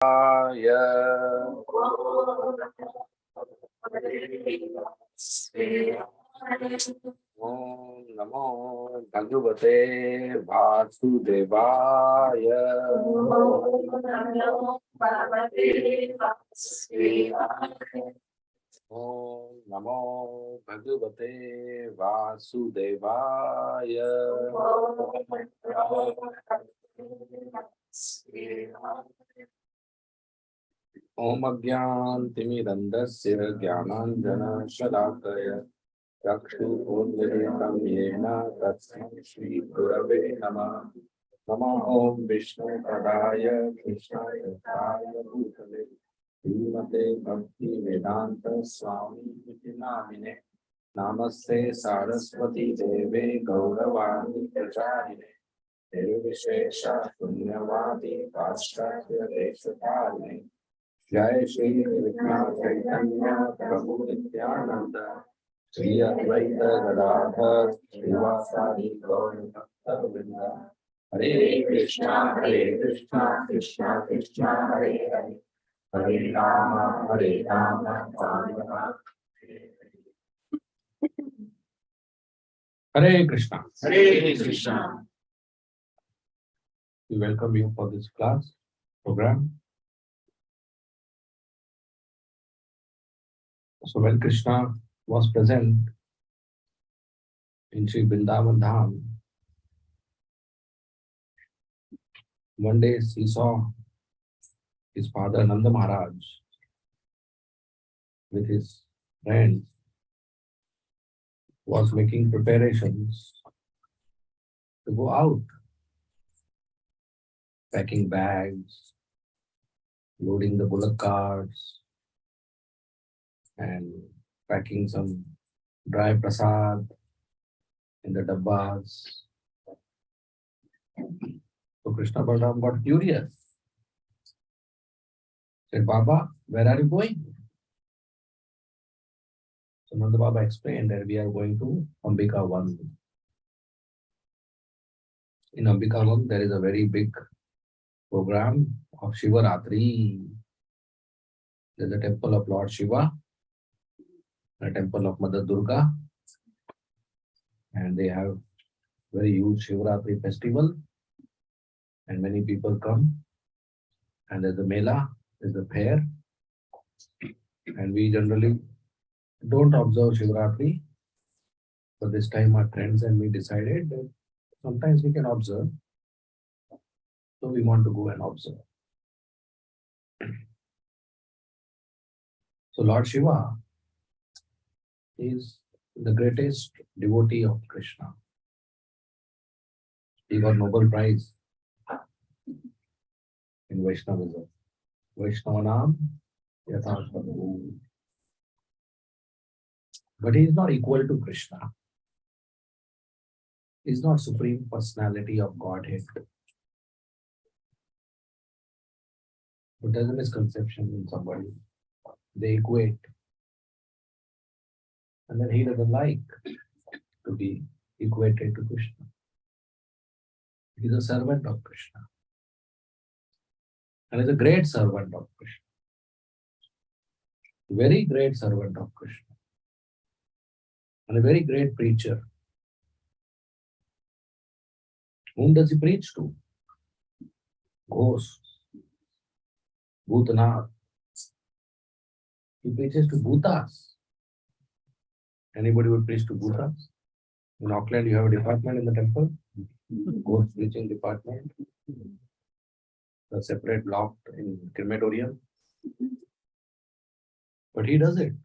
Om Namo Bhagavate Vasudevaya. Om Namo Bhagavate Vasudevaya. Om Agyantimirandasya Jnananjana Shalakaya Chakshurunmilitam Yena Tasmai Shri Gurave Namah. Namah Om Vishnu Padaya Krishnaya Daya Bhutale Srimate Bhakti Vedanta Swami Iti Namine Namaste Saraswati Deve Gauravani Pracharine Nirvishesha Punyavadi Paschatya Deshatarine Jai Shri Krishna Chaitanya Prabhu Nityananda Shri Advaita Gadadhar Srivasadi Gaur Bhakta Hare Krishna Krishna Krishna Hare Hare Hare Rama Rama Rama Hare Krishna. Hare Krishna. We welcome you for this class program. So when Krishna was present in Sri Vrindavan Dham, one day he saw his father Nanda Maharaj with his friends was making preparations to go out, packing bags, loading the bullock carts, and packing some dry prasad in the dabbas. So Krishna Balaram got curious. Said, Baba, where are you going? So Nanda Baba explained that we are going to Ambika Van. In Ambika Van, there is a very big program of Shivaratri. There's a temple of Lord Shiva, a temple of Mother Durga, and they have very huge Shivaratri festival, and many people come, and there's a mela, there's a fair, and we generally don't observe Shivaratri, but this time our friends and me decided that sometimes we can observe, so we want to go and observe. So Lord Shiva is the greatest devotee of Krishna. He got Nobel Prize in Vaishnavism. Vaishnavanam Yatha Sadhu. But he is not equal to Krishna. He is not Supreme Personality of Godhead. But there's a misconception in somebody. They equate. And then he doesn't like to be equated to Krishna. He is a servant of Krishna. And is a great servant of Krishna. Very great servant of Krishna. And a very great preacher. Whom does he preach to? Ghosts. Bhutanath. He preaches to Bhutas. Anybody would preach to Bhutas? In Auckland, you have a department in the temple, ghost preaching department, a separate block in crematorium. But he does it.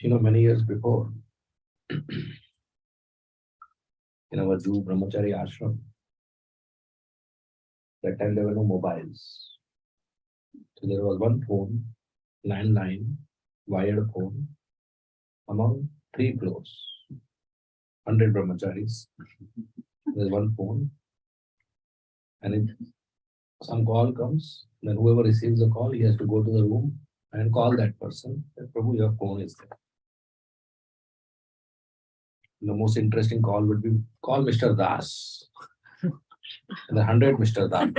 Many years before, in our Jew Brahmachari ashram, that time there were no mobiles. So there was one phone, landline, wired phone, among 3 floors, 100 brahmacharis. There's one phone, and if some call comes, then whoever receives the call, he has to go to the room and call that person, that Prabhu, your phone is there. The most interesting call would be, call Mr. Das. and the 100 Mr. Dal.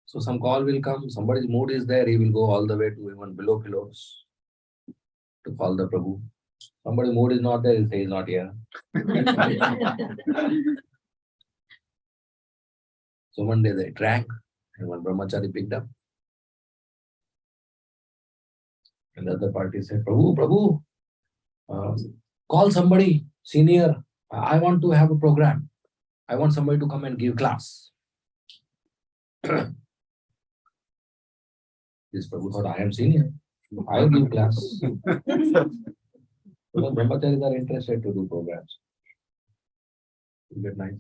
So some call will come, somebody's mood is there, he will go all the way to even below pillows to call the Prabhu. Somebody's mood is not there, he'll say he's not here. So one day they drank, and one brahmachari picked up. And the other party said, Prabhu, Prabhu, call somebody, senior. I want to have a program. I want somebody to come and give class. This Prabhu thought, I am senior. I will give class. So the brahmacharis are interested to do programs. You get nice.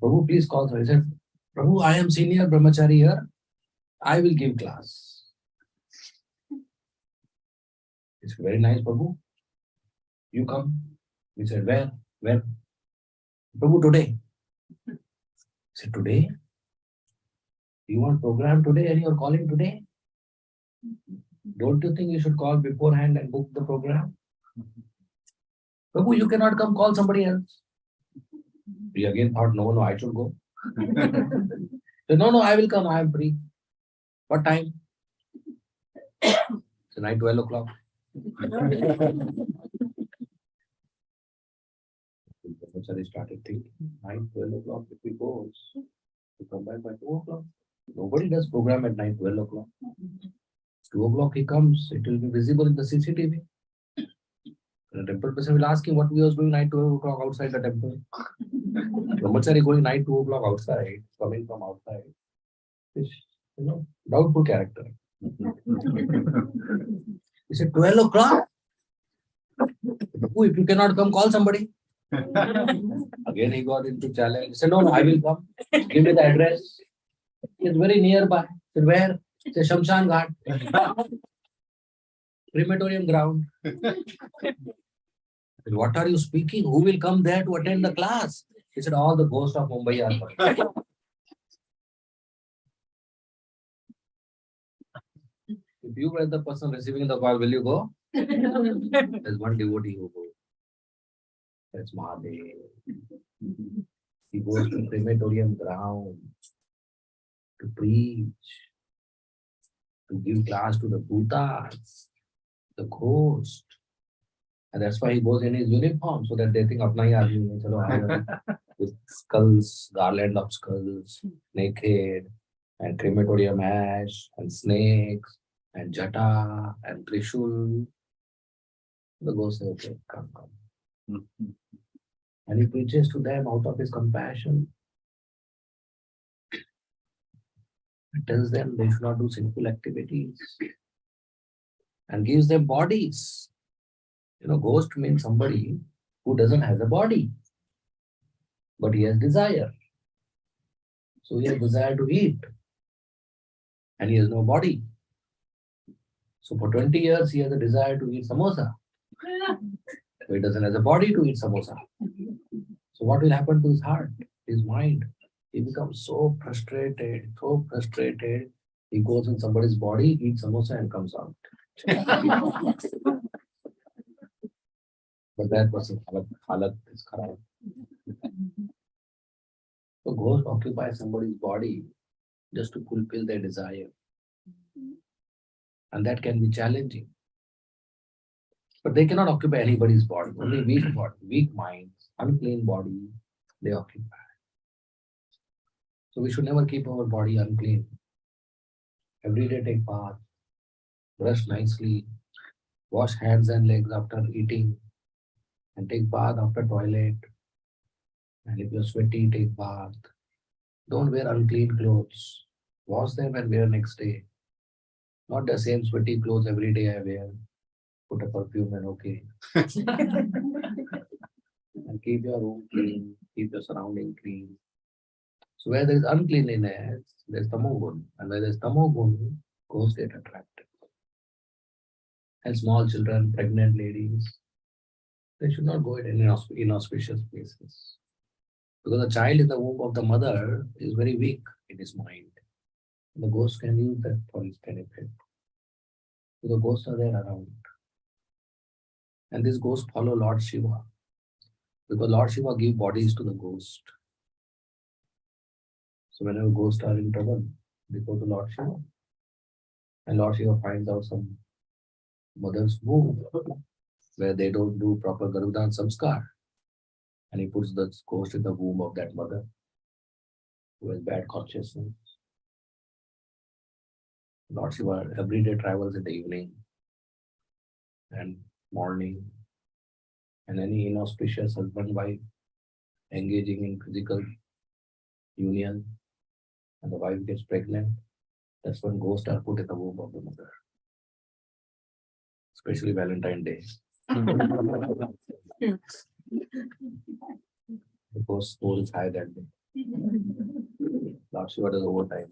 Prabhu, please call. So he said, Prabhu, I am senior brahmachari here. I will give class. It's very nice, Prabhu. You come. He said, where? Where? Prabhu, today. He said, today? You want program today and you're calling today? Don't you think you should call beforehand and book the program? Prabhu, you cannot come, call somebody else. He again thought, no, I should go. So, no, I will come, I am free. What time? It's night 12 o'clock. Brahmachari started thinking, night 12 o'clock, if he goes, he come back by 2 o'clock. Nobody does program at night 12 o'clock. 2 o'clock he comes, it will be visible in the CCTV. The temple person will ask him what he was doing night 12 o'clock outside the temple. Brahmachari going night 2 o'clock outside, coming from outside. It's, doubtful character. He said, 12 o'clock? If you cannot come, call somebody. Again he got into challenge. He said, no, I will come. Give me the address. It's very nearby. He said, where? He said, Shamshan Ghat. Crematorium ground. Said, what are you speaking? Who will come there to attend the class? He said, all the ghosts of Mumbai are coming. If you were the person receiving the call, will you go? There's one devotee who goes. That's Mahadev. He goes to crematorium ground to preach, to give class to the bhutas, the ghost. And that's why he goes in his uniform, so that they think apna hi aadmi hai, with skulls, garland of skulls, naked, and crematorium ash, and snakes, and jata, and trishul. The ghost says, okay, come. And he preaches to them out of his compassion. He tells them they should not do sinful activities. And gives them bodies. Ghost means somebody who doesn't have a body, but he has desire. So he has desire to eat, and he has no body. So for 20 years, he has a desire to eat samosa. So he doesn't have a body to eat samosa. So what will happen to his heart, his mind? He becomes so frustrated. He goes in somebody's body, eats samosa, and comes out. But that person's halat is kharab. So ghosts occupy somebody's body just to fulfill their desire. And that can be challenging. But they cannot occupy anybody's body. Only weak body, weak minds, unclean body, they occupy. So we should never keep our body unclean. Every day take bath, brush nicely, wash hands and legs after eating, and take bath after toilet. And if you're sweaty, take bath. Don't wear unclean clothes. Wash them and wear next day. Not the same sweaty clothes every day I wear. Put a perfume and okay. And keep your room clean, keep your surrounding clean. So where there is uncleanliness, there is tamogun. And where there is tamogun, ghosts get attracted. And small children, pregnant ladies, they should not go in inauspicious places. Because the child in the womb of the mother is very weak in his mind. The ghost can use that for his benefit. So the ghosts are there around. And this ghost follow Lord Shiva. Because Lord Shiva give bodies to the ghost. So whenever ghosts are in trouble, they go to Lord Shiva. And Lord Shiva finds out some mother's womb where they don't do proper Garudan Samskar. And he puts the ghost in the womb of that mother who has bad consciousness. Lord Shiva every day travels in the evening and morning, and any inauspicious husband-wife engaging in physical union and the wife gets pregnant, that's when ghosts are put in the womb of the mother, especially Valentine's Day. The ghost score is high that day. Lord Shiva does overtime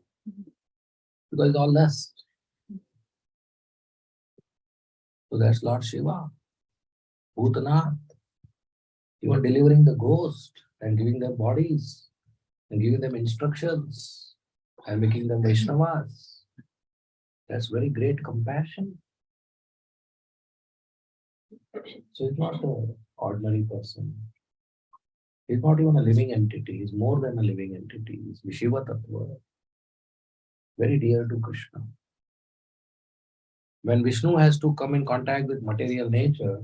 because it's all lust. So that's Lord Shiva, Bhutanath. He was delivering the ghost and giving them bodies and giving them instructions and making them Vaishnavas. That's very great compassion. So he's not an ordinary person. He's not even a living entity. He's more than a living entity. He's Shiva Tattva, very dear to Krishna. When Vishnu has to come in contact with material nature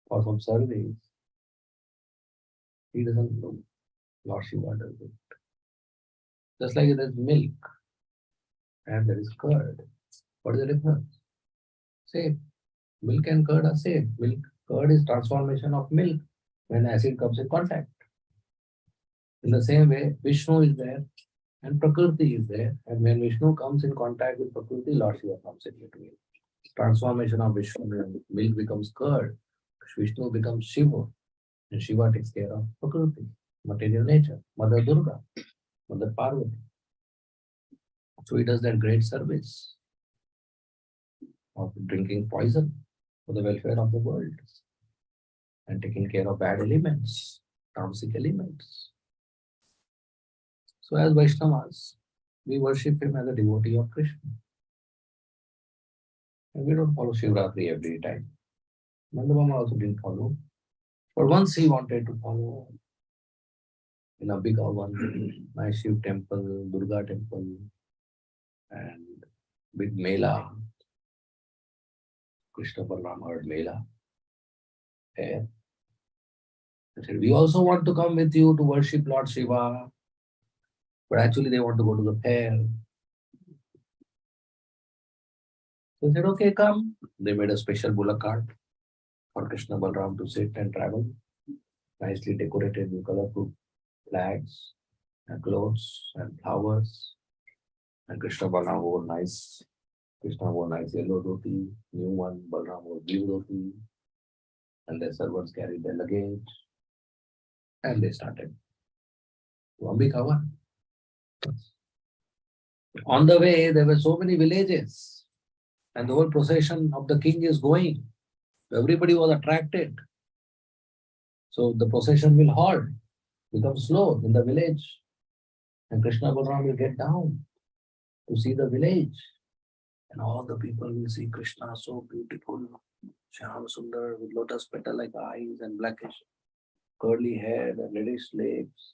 for some service, he doesn't know. Lord Shiva does it. Just like there's milk and there is curd. What is the difference? Same. Milk and curd are same. Milk, curd is transformation of milk when acid comes in contact. In the same way, Vishnu is there and Prakriti is there. And when Vishnu comes in contact with Prakriti, Lord Shiva comes in between. Transformation of Vishnu, milk becomes curd. Vishnu becomes Shiva. And Shiva takes care of Prakriti, material nature, Mother Durga, Mother Parvati. So he does that great service of drinking poison for the welfare of the world and taking care of bad elements, tamasic elements. So as Vaishnavas, we worship him as a devotee of Krishna. And we don't follow Shivratri every time. Nandamama also didn't follow. But once he wanted to follow in a big one, nice Shiv temple, Durga temple, and big Mela. Krishna Balram heard Mela. There. They said, we also want to come with you to worship Lord Shiva. But actually they want to go to the fair. So they said, okay, come. They made a special bullock cart for Krishna Balram to sit and travel. Nicely decorated with colorful flags and clothes and flowers. And Krishna Balram wore nice yellow dhoti, new one, Balram wore blue dhoti. And their servants carried their luggage. And they started to Ambikavan. On the way, there were so many villages. And the whole procession of the king is going. Everybody was attracted. So the procession will halt, become slow in the village. And Krishna Balram will get down to see the village. And all the people will see Krishna so beautiful, Shyam Sundar with lotus petal like eyes and blackish curly hair and reddish legs,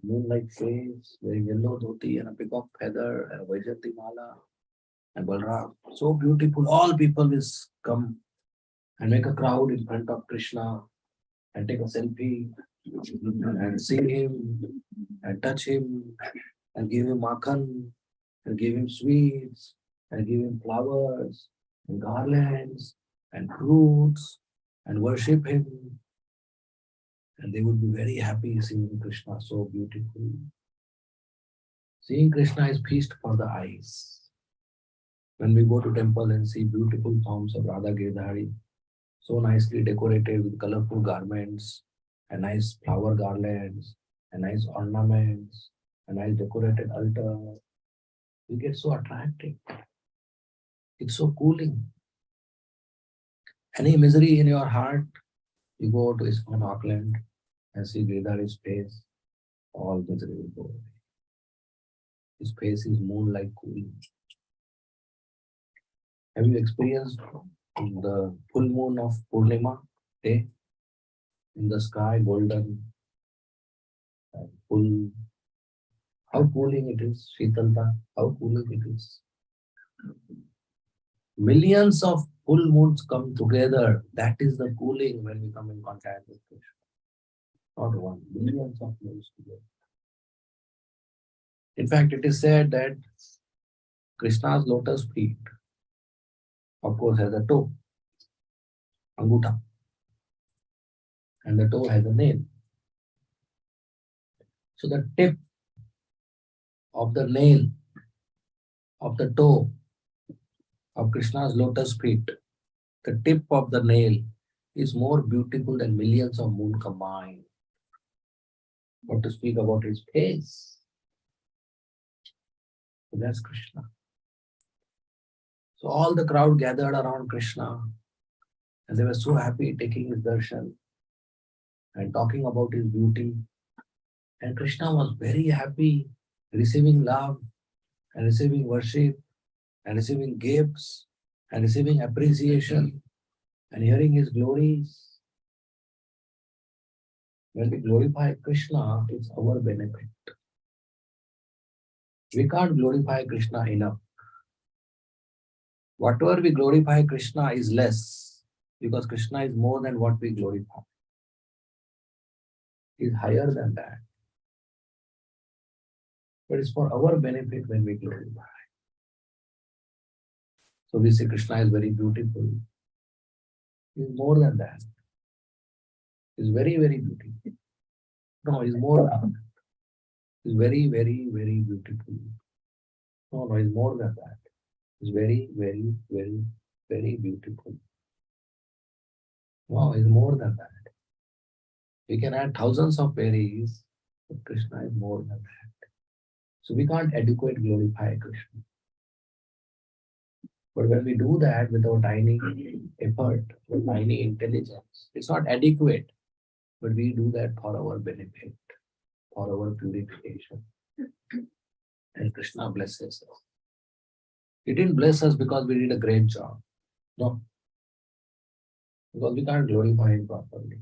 moon-like face, wearing yellow dhoti and a peacock feather and a Vaijayanti mala. And Balram, so beautiful, all people will come and make a crowd in front of Krishna and take a selfie and see him and touch him and give him makhan and give him sweets and give him flowers and garlands and fruits and worship him. And they would be very happy seeing Krishna so beautiful. Seeing Krishna is feast for the eyes. When we go to temple and see beautiful forms of Radha Girdhari, so nicely decorated with colorful garments and nice flower garlands and nice ornaments and nice decorated altar, we get so attractive. It's so cooling. Any misery in your heart, you go to ISKCON Auckland and see Girdhari's face, all misery will go away. His face is moon-like cooling. Have you experienced the full moon of Purnima day? In the sky, golden and full. How cooling it is, Shitalta, how cooling it is. Millions of full moons come together. That is the cooling when we come in contact with Krishna. Not one, millions of moons together. In fact, it is said that Krishna's lotus feet, of course, has a toe, anguta, and the toe has a nail. So the tip of the nail of the toe of Krishna's lotus feet, the tip of the nail is more beautiful than millions of moon combined. Not to speak about his face. So that's Krishna. So all the crowd gathered around Krishna and they were so happy taking his darshan and talking about his beauty. And Krishna was very happy receiving love and receiving worship and receiving gifts and receiving appreciation and hearing his glories. When we glorify Krishna, it's our benefit. We can't glorify Krishna enough. Whatever we glorify Krishna is less, because Krishna is more than what we glorify. He is higher than that. But it's for our benefit when we glorify. So we say Krishna is very beautiful. He is more than that. He is very, very beautiful. No, he is more than that. He is very, very, very beautiful. No, he is more than that. He is very, very, very, very beautiful. No, he is more than that. We can add thousands of berries, but Krishna is more than that. So we can't adequate glorify Krishna. But when we do that with our tiny effort, with tiny intelligence, it's not adequate, but we do that for our benefit, for our purification. And Krishna blesses us. He didn't bless us because we did a great job. No. Because we can't glorify him properly.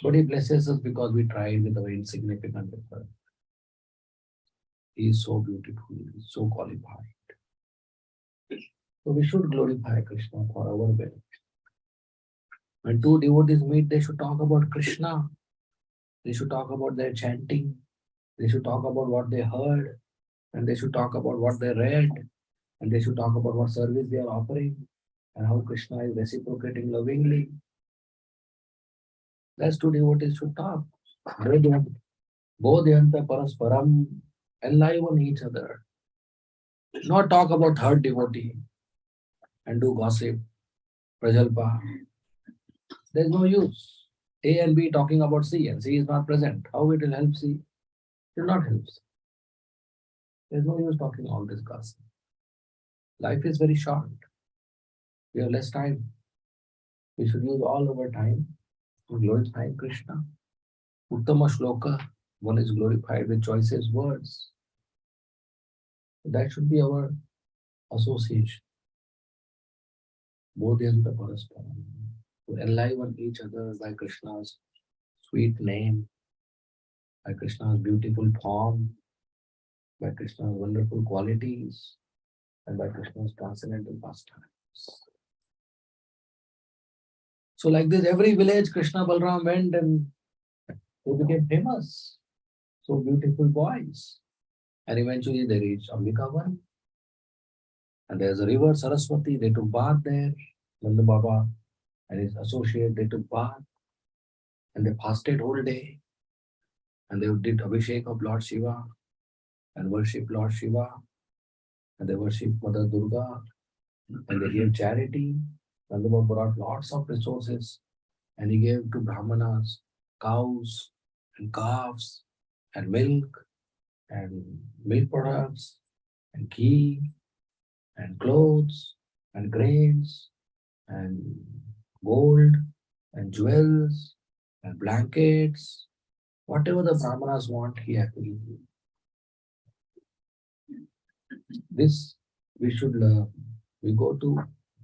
But he blesses us because we tried with our insignificant effort. He is so beautiful, he is so qualified. So we should glorify Krishna for our benefit. When two devotees meet, they should talk about Krishna. They should talk about their chanting. They should talk about what they heard. And they should talk about what they read. And they should talk about what service they are offering. And how Krishna is reciprocating lovingly. That's two devotees should talk. Bodhyanta parasparam, enliven each other. Not talk about third devotee and do gossip, prajalpa. There's no use. A and B talking about C and C is not present. How it will help C? It will not help C. There's no use talking all this gossip. Life is very short. We have less time. We should use all our time to glorify Krishna. Uttama shloka, one is glorified with choicest words. That should be our association. Bodhyanta parasparam. To enliven each other by Krishna's sweet name, by Krishna's beautiful form, by Krishna's wonderful qualities, and by Krishna's transcendental pastimes. So like this, every village Krishna Balram went and they became famous. So beautiful boys. And eventually they reached Ambikavan. And there's a river, Saraswati, they took bath there. Nanda Baba and his associate, they took bath. And they fasted whole day. And they did Abhishek of Lord Shiva and worship Lord Shiva. And they worship Mother Durga. And they gave charity. Nanda Baba brought lots of resources. And he gave to Brahmanas cows and calves and milk products and ghee and clothes and grains and gold and jewels and blankets. Whatever the Brahmanas want, he happily gives. This we should learn. We go to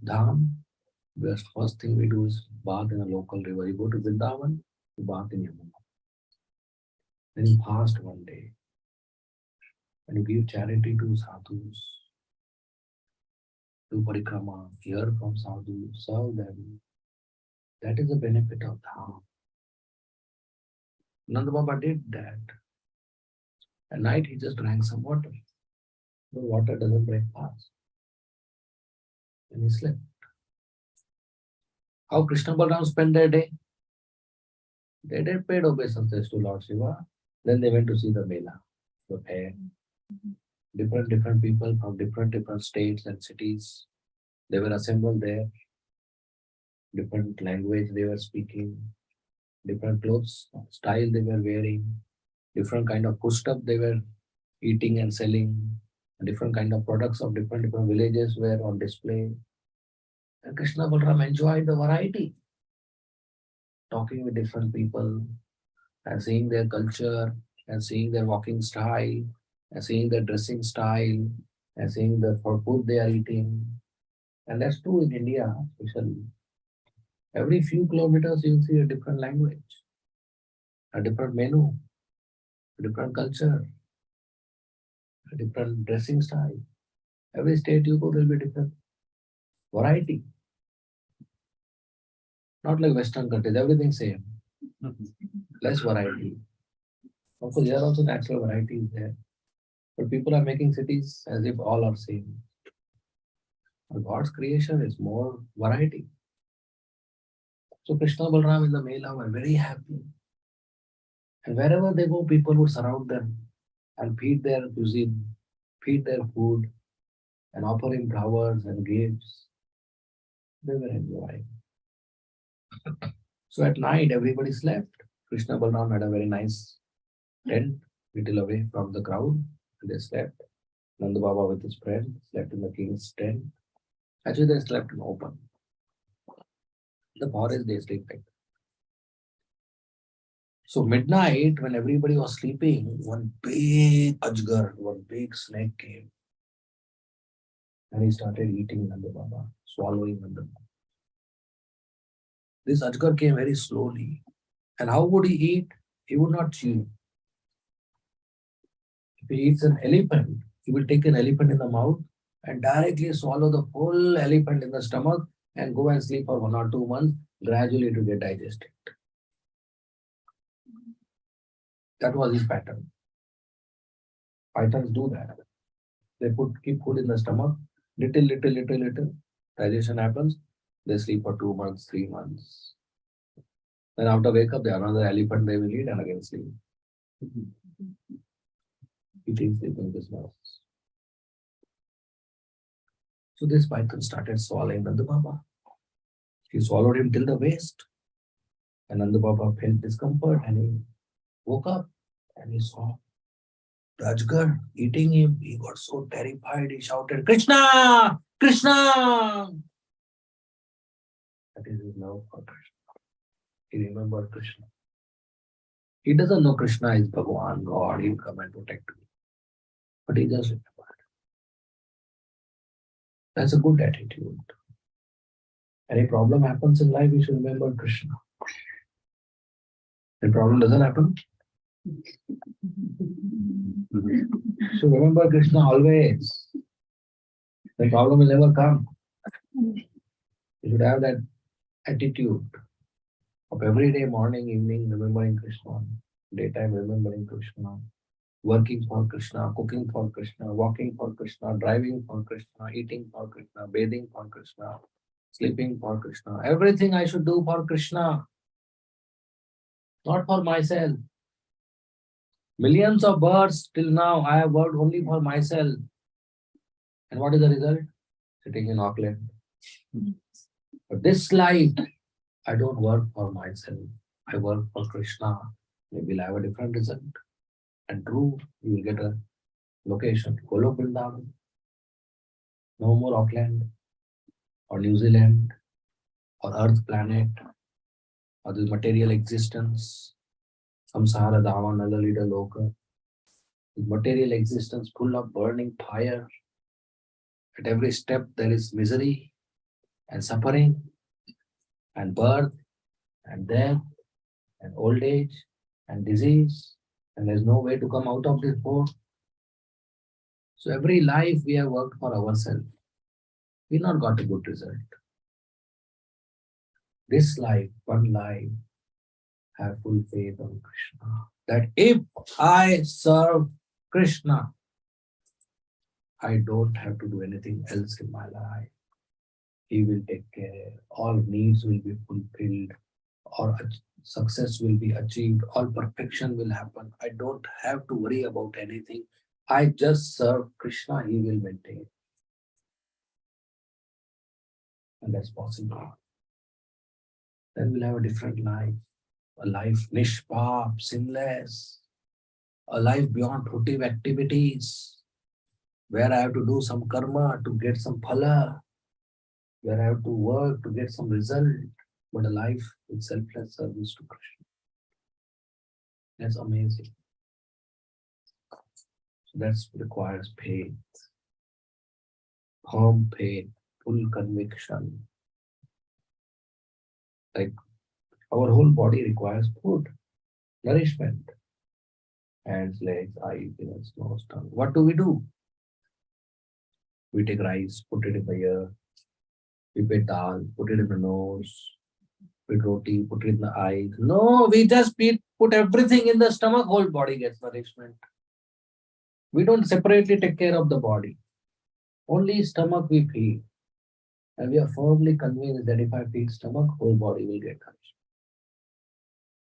Dham, the first thing we do is bath in a local river. You go to Vrindavan, you bath in Yamuna. Then you fast one day and you give charity to sadhus, do parikrama, hear from sadhus, serve them. That is the benefit of Dham. Nanda Baba did that. At night he just drank some water. The water doesn't break fast. And he slept. How Krishna Balaram spent their day? They did paid obeisances to Lord Shiva. Then they went to see the Mela, the fair. Different people from different states and cities. They were assembled there. Different language they were speaking. Different clothes style they were wearing. Different kind of food stuff they were eating and selling. Different kind of products of different villages were on display. And Krishna Balaram enjoyed the variety, talking with different people and seeing their culture and seeing their walking style and seeing their dressing style and seeing the food they are eating. And that's true in India, especially. Every few kilometers you'll see a different language, a different menu, a different culture, a different dressing style. Every state you go, there'll be different variety. Not like Western countries, everything same. Less variety. Of course, there are also natural varieties there. But people are making cities as if all are same. But God's creation is more variety. So Krishna Balaram in the Mela were very happy. And wherever they go, people would surround them and feed their cuisine, feed their food, and offer him flowers and gifts. They were enjoying. So at night, everybody slept. Krishna Balaram had a very nice tent, little away from the crowd, and they slept. Nanda Baba with his friend slept in the king's tent. Actually, they slept in open. The forest they sleep like. So midnight, when everybody was sleeping, one big ajgar, one big snake came. And he started eating Nanda Baba, swallowing Nanda Baba. This ajgar came very slowly. And how would he eat? He would not chew. If he eats an elephant, he will take an elephant in the mouth and directly swallow the whole elephant in the stomach and go and sleep for 1 or 2 months. Gradually it will get digested. That was his pattern. Pythons do that. They keep food in the stomach, little. Digestion happens. They sleep for 2 months, 3 months. Then after wake up, they another elephant they will eat and again sleep. Eating, sleeping business. So this python started swallowing Nanda Baba. He swallowed him till the waist. And Nanda Baba felt discomfort and he woke up and he saw Rajgar eating him. He got so terrified, he shouted, Krishna! Krishna! That is his love for Krishna. He remembered Krishna. He doesn't know Krishna is Bhagavan, God, he'll come and protect me. But he just remembered. That's a good attitude. Any problem happens in life, we should remember Krishna. The problem doesn't happen. So remember Krishna always. The problem will never come. You should have that attitude of every day, morning, evening, remembering Krishna, daytime remembering Krishna, working for Krishna, cooking for Krishna, walking for Krishna, driving for Krishna, eating for Krishna, bathing for Krishna, sleeping for Krishna. Everything I should do for Krishna, not for myself. Millions of births till now, I have worked only for myself. And what is the result? Sitting in Auckland. But this life, I don't work for myself. I work for Krishna. Maybe I'll have a different result. And true, you will get a location. Golok Vrindavan. No more Auckland or New Zealand or Earth planet or the material existence. Samsara Dava Nalalita Loka. The material existence full of burning fire. At every step there is misery and suffering and birth and death and old age and disease, and there's no way to come out of this boat. So every life we have worked for ourselves. We not got a good result. This life, one life, have full faith on Krishna. That if I serve Krishna, I don't have to do anything else in my life. He will take care. All needs will be fulfilled. All success will be achieved. All perfection will happen. I don't have to worry about anything. I just serve Krishna. He will maintain. And that's possible. Then we'll have a different life. A life nishpap, sinless. A life beyond fruitive activities, where I have to do some karma to get some phala, where I have to work to get some result, but a life with selfless service to Krishna. That's amazing. So that requires faith, firm faith, full conviction. Like our whole body requires food, nourishment. Hands, legs, eyes, ears, nose, tongue. What do? We take rice, put it in the ear. We put dal, put it in the nose. With roti, put it in the eyes. No, we just put everything in the stomach, whole body gets nourishment. We don't separately take care of the body. Only stomach we feed. And we are firmly convinced that if I feed stomach, whole body will get nourished.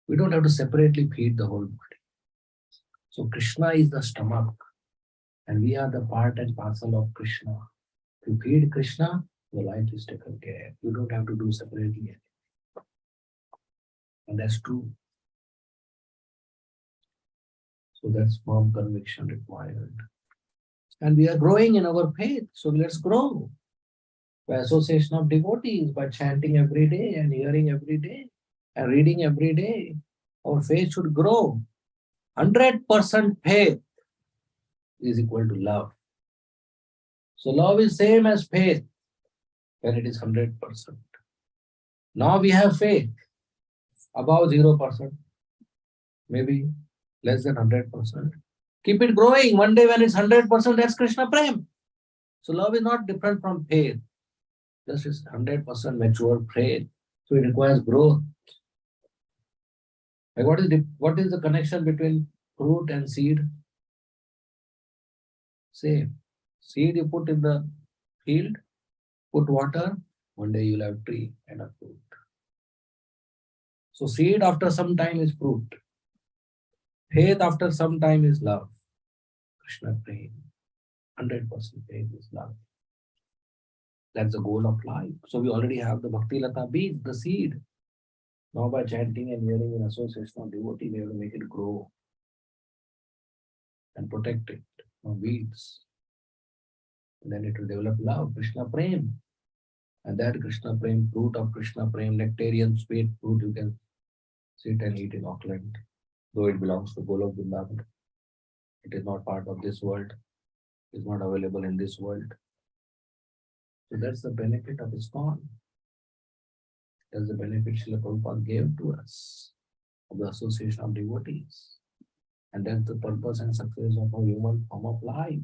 We don't have to separately feed the whole body. So Krishna is the stomach, and we are the part and parcel of Krishna. If you feed Krishna, your life is taken care. You don't have to do separately anything. And that's true. So that's firm conviction required. And we are growing in our faith. So let's grow. By association of devotees, by chanting every day and hearing every day and reading every day. Our faith should grow. 100% faith is equal to love. So love is same as faith when it is 100%. Now we have faith above 0%, maybe less than 100%. Keep it growing. One day when it's 100%, that's Krishna Prem. So love is not different from faith. This is 100% mature faith. So it requires growth. Like what is the connection between fruit and seed? Same. Seed you put in the field, put water, one day you'll have tree and a fruit. So seed after some time is fruit. Faith after some time is love. Krishna Prem. 100% faith is love. That's the goal of life. So we already have the Bhakti Lata bead, the seed. Now by chanting and hearing in association of devotee, we have to make it grow and protect it from weeds. And then it will develop love, Krishna Prem. And that Krishna Prem, fruit of Krishna Prem, nectarian sweet fruit, you can sit and eat in Auckland. Though it belongs to Golok Vrindavan. It is not part of this world. It is not available in this world. So that's the benefit of ISKCON. That's the benefit Srila Prabhupada gave to us of the association of devotees. And that's the purpose and success of a human form of life,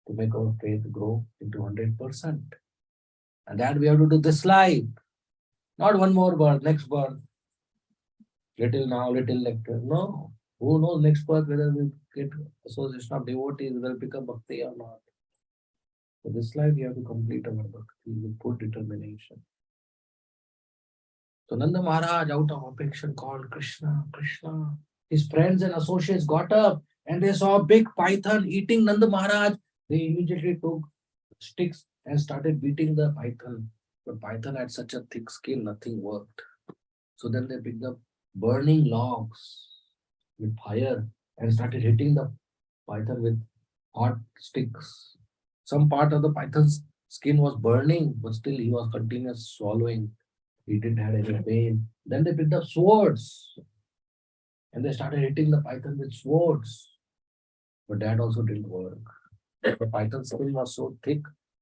to make our faith grow into 100%. And that we have to do this life, not one more birth, next birth. Little now, little later. No. Who knows next birth whether we get association of devotees, whether we become bhakti or not. So this life we have to complete our bhakti with full determination. So Nanda Maharaj, out of affection, called Krishna, Krishna. His friends and associates got up and they saw a big python eating Nanda Maharaj. They immediately took sticks and started beating the python. But python had such a thick skin, nothing worked. So then they picked up burning logs with fire and started hitting the python with hot sticks. Some part of the python's skin was burning, but still he was continuously swallowing. He didn't have any pain. Then they picked up swords and they started hitting the python with swords. But that also didn't work. The python's skin was so thick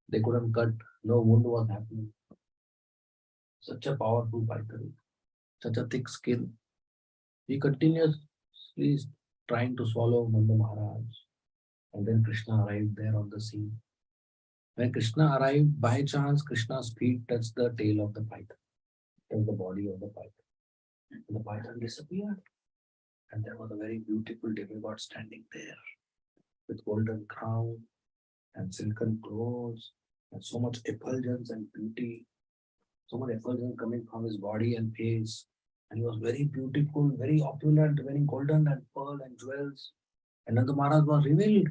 They couldn't cut, no wound was happening. Such a powerful python, such a thick skin. He continuously trying to swallow Nanda Maharaj. And then Krishna arrived there on the scene. When Krishna arrived, by chance, Krishna's feet touched the tail of the python, touched the body of the python. And the python disappeared. And there was a very beautiful demigod standing there with golden crown and silken clothes and so much effulgence and beauty, so much effulgence coming from his body and face. And he was very beautiful, very opulent, wearing golden and pearl and jewels. And Nanda Maharaj was revealed,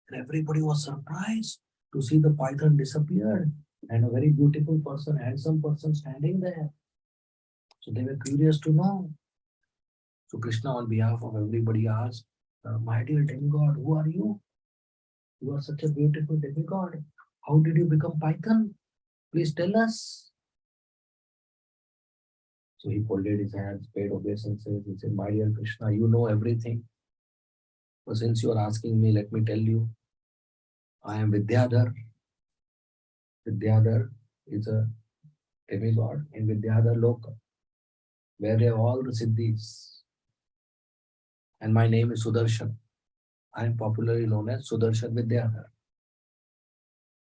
and everybody was surprised to see the python disappeared and a very beautiful person, handsome person standing there. So they were curious to know. So Krishna, on behalf of everybody, asked, "My dear demigod, who are you? You are such a beautiful demigod. How did you become python? Please tell us." So he folded his hands, paid obeisances. He said, "My dear Krishna, you know everything. But since you are asking me, let me tell you. I am Vidyadhar. Vidyadhar is a demigod in Vidyadhar Loka, where they have all the siddhis. And my name is Sudarshan. I am popularly known as Sudarshan Vidyadhar.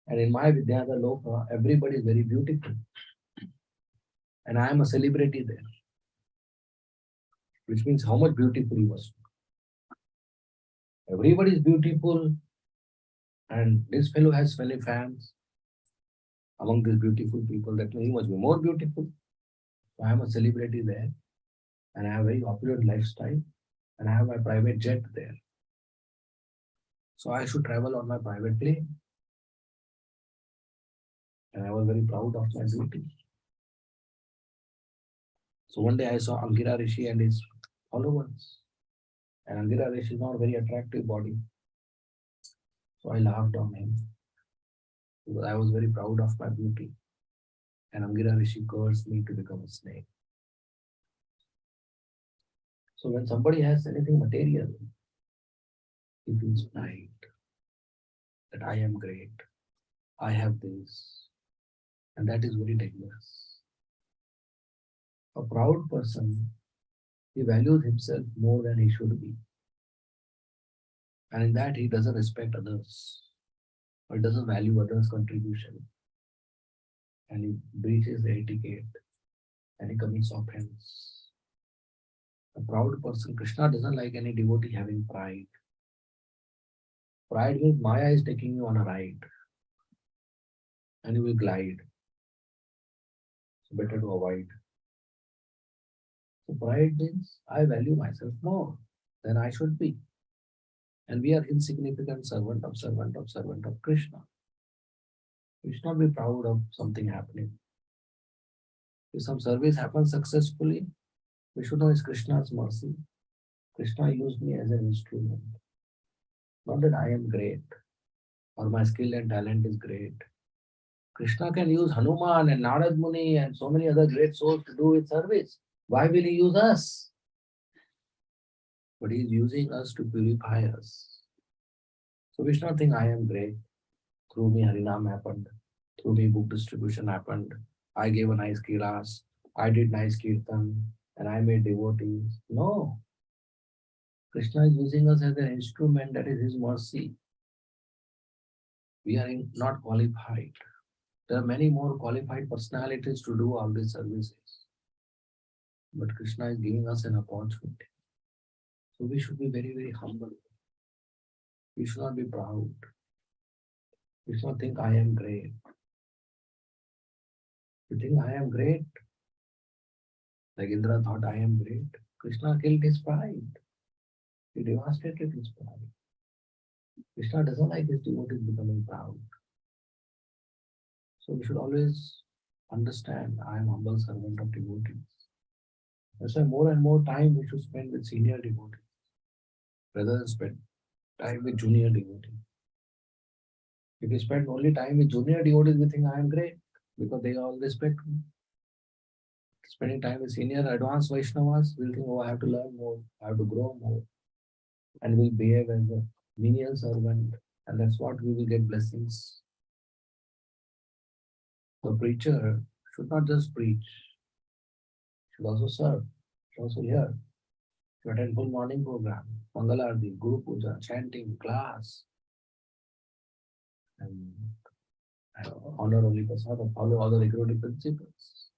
And in my Vidyadhar Loka, everybody is very beautiful. And I am a celebrity there, which means how much beautiful he was. Everybody is beautiful, and this fellow has many fans among these beautiful people. That means he must be more beautiful. So I am a celebrity there, and I have a very opulent lifestyle, and I have my private jet there. So I should travel on my private plane. And I was very proud of my beauty. So one day I saw Angira Rishi and his followers. And Angira Rishi is not a very attractive body. So I laughed on him because I was very proud of my beauty. And Angira Rishi cursed me to become a snake. So when somebody has anything material, he feels pride that I am great, I have this, and that is very dangerous. A proud person, he values himself more than he should be. And in that, he doesn't respect others or doesn't value others' contribution. And he breaches the etiquette and he commits offense. A proud person, Krishna doesn't like any devotee having pride. Pride means Maya is taking you on a ride and you will glide. So better to avoid. So pride means I value myself more than I should be. And we are insignificant servant of Krishna. We should not be proud of something happening. If some service happens successfully, we should know it's Krishna's mercy. Krishna used me as an instrument. Not that I am great or my skill and talent is great. Krishna can use Hanuman and Narad Muni and so many other great souls to do his service. Why will he use us? But he is using us to purify us. So we should not think I am great. Through me Harinam happened. Through me book distribution happened. I gave a nice kiras. I did nice kirtan and I made devotees. No. Krishna is using us as an instrument, that is his mercy. We are not qualified. There are many more qualified personalities to do all these services. But Krishna is giving us an opportunity. So we should be very, very humble. We should not be proud. We should not think I am great. You think I am great? Like Indra thought I am great. Krishna killed his pride. He devastated his pride. Krishna doesn't like his devotees becoming proud. So we should always understand I am humble servant of devotees. That's why more and more time we should spend with senior devotees rather than spend time with junior devotees. If we spend only time with junior devotees, we think I am great because they all respect me. Spending time with senior advanced Vaishnavas, we'll think, oh, I have to learn more, I have to grow more, and we'll behave as a menial servant, and that's what we will get blessings. The preacher should not just preach, should also serve, should also hear, should attend full morning program, Mangalarti, Guru Puja, chanting, class, and honor only Prasada, follow all the recruiting principles.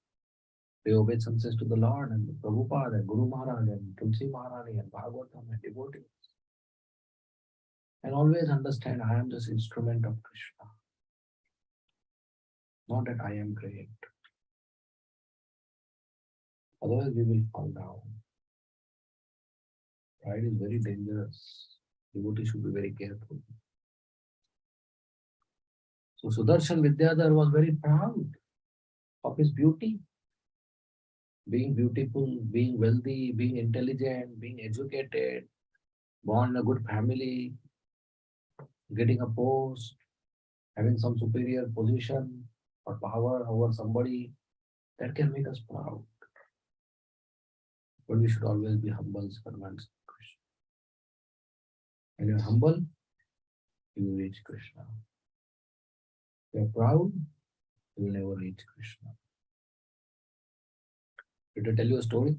They obey success to the Lord and Prabhupada and Guru Maharaj and Tulsi Maharani and Bhagavatam and devotees. And always understand I am just instrument of Krishna, not that I am great. Otherwise we will fall down. Pride is very dangerous. Devotee should be very careful. So Sudarshan Vidyadhar was very proud of his beauty. Being beautiful, being wealthy, being intelligent, being educated, born in a good family, getting a post, having some superior position or power over somebody, that can make us proud. But we should always be humble servants of Krishna. When you're humble, you will reach Krishna. If you're proud, you will never reach Krishna. Did I tell you a story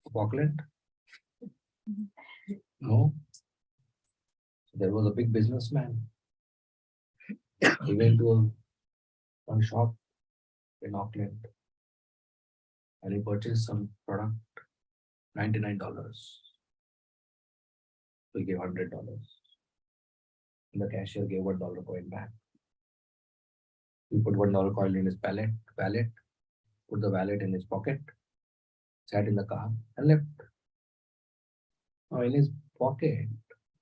of Auckland? No. So there was a big businessman. He went to one shop in Auckland and he purchased some product, $99. So he gave $100. And the cashier gave $1 coin back. He put $1 coin in his wallet, put the wallet in his pocket, sat in the car and left. Now in his pocket,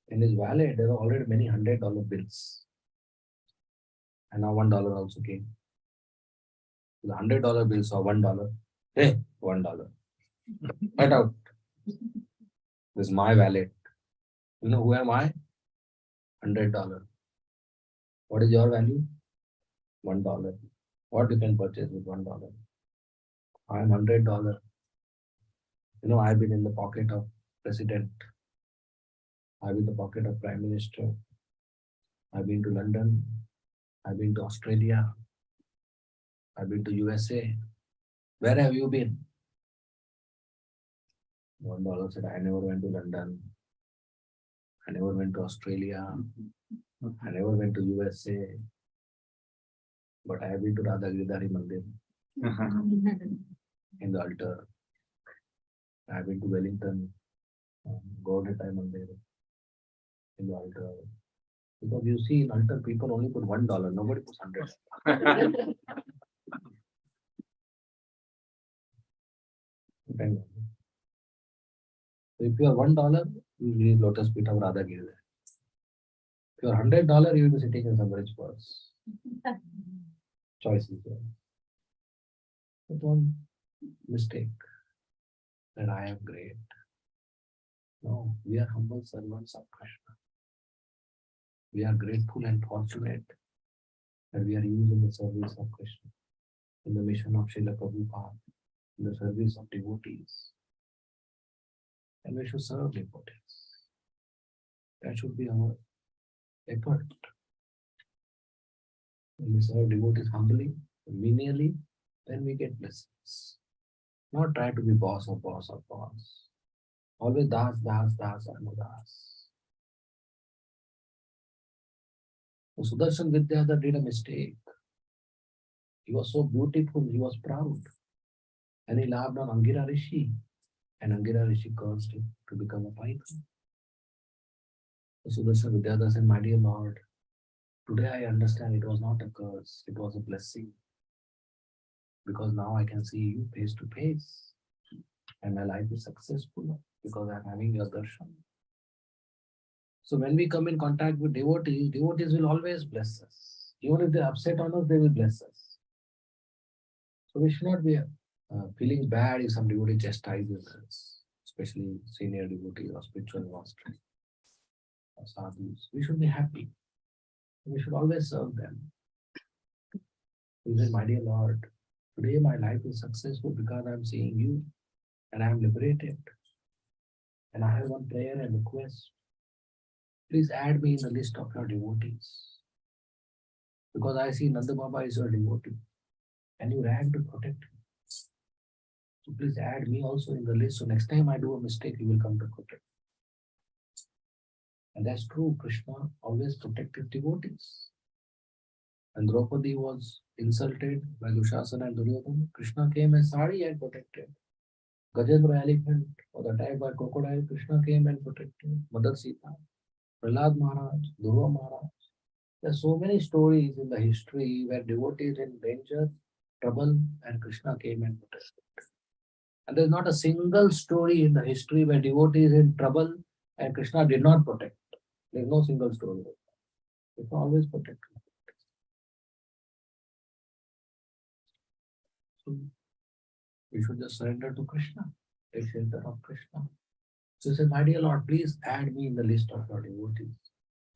in his wallet, there were already many $100 bills. And now $1 also came. The $100 bill saw $1. Hey, $1. Get out. This is my wallet. You know who am I? $100. What is your value? $1. What you can purchase with $1? I am $100. You know, I've been in the pocket of president. I've been in the pocket of prime minister. I've been to London. I've been to Australia. I've been to USA. Where have you been? $1 said, I never went to London. I never went to Australia. I never went to USA. But I have been to Radha Giridhari Mandir in the altar. I have been to Wellington, Gaudetai Mandir in the altar. Because you see, in altar, people only put $1. Nobody puts 100. So if you are $1, you will use lotus feet of Radha Giridhari. If you are $100, you will be sitting in somebody's purse. Choice is there. But one mistake that I am great. No, we are humble servants of Krishna. We are grateful and fortunate that we are used in the service of Krishna, in the mission of Srila Prabhupada, in the service of devotees. And we should serve devotees. That should be our effort. When we serve devotees humbly, menially, then we get blessings. Not try to be boss of boss of boss. Always das, das, das, and no das. So Sudarshan Vidyadhar did a mistake. He was so beautiful, he was proud. And he laughed on Angira Rishi. And Angira Rishi cursed him to become a python. So Sudarshan Vidyadhar said, my dear Lord, today I understand it was not a curse, it was a blessing. Because now I can see you face to face. And my life is successful because I am having your darshan. So when we come in contact with devotees, devotees will always bless us. Even if they upset on us, they will bless us. So we should not be feeling bad if some devotee chastises us, especially senior devotees or spiritual master or sadhus. We should be happy. We should always serve them. We say, my dear Lord, today my life is successful because I am seeing you and I am liberated. And I have one prayer and request. Please add me in the list of your devotees. Because I see Nanda Baba is your devotee. and you ran to protect him. So please add me also in the list. So next time I do a mistake, you will come to protect. And that's true. Krishna always protected devotees. When Draupadi was insulted by Dushasana and Duryodhana, Krishna came as sari and protected. Gajendra elephant was attacked by crocodile. Krishna came and protected. Mother Sita, Prahlad Maharaj, Dhruva Maharaj. There are so many stories in the history where devotees in danger, trouble, and Krishna came and protected. And there's not a single story in the history where devotees in trouble and Krishna did not protect. There's no single story. Krishna always protected. So we should just surrender to Krishna, take shelter of Krishna. So he said, my dear Lord, please add me in the list of your devotees.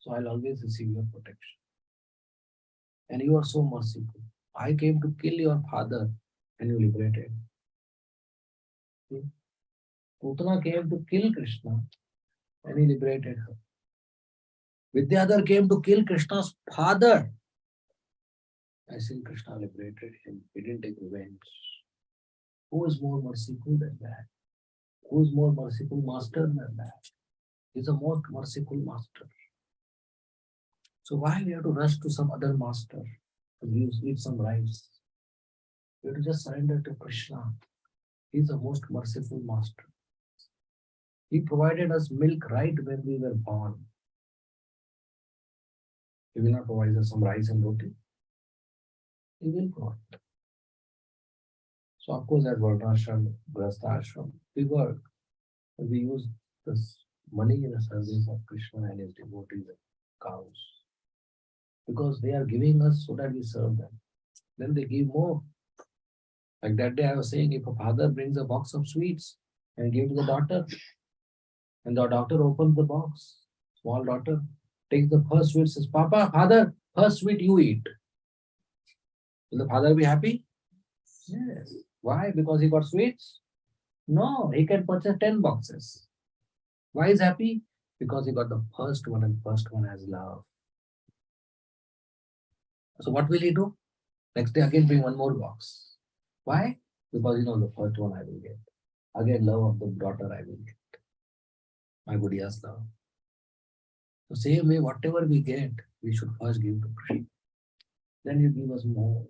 So I'll always receive your protection. And you are so merciful. I came to kill your father and you liberated. Putana came to kill Krishna and he liberated her. Vidyadhar came to kill Krishna's father. I see Krishna liberated him. He didn't take revenge. Who is more merciful than that? Who is more merciful master than that? He is the most merciful master. So why we have to rush to some other master to eat some rice? We have to just surrender to Krishna. He is the most merciful master. He provided us milk right when we were born. He will not provide us some rice and roti. He will provide. So of course at Varnashram, Grastashram, we work. We use this money in the service of Krishna and his devotees and cows. Because they are giving us so that we serve them. Then they give more. Like that day I was saying, if a father brings a box of sweets and gives to the daughter, and the daughter opens the box, small daughter takes the first sweet, says, Papa, father, first sweet you eat. Will the father be happy? Yes. Why? Because he got sweets? No, he can purchase 10 boxes. Why is happy? Because he got the first one and first one has love. So what will he do? Next day again bring one more box. Why? Because the first one I will get. Again love of the daughter I will get. My Buddhia's love. So same way, whatever we get, we should first give to Krishna. Then you give us more.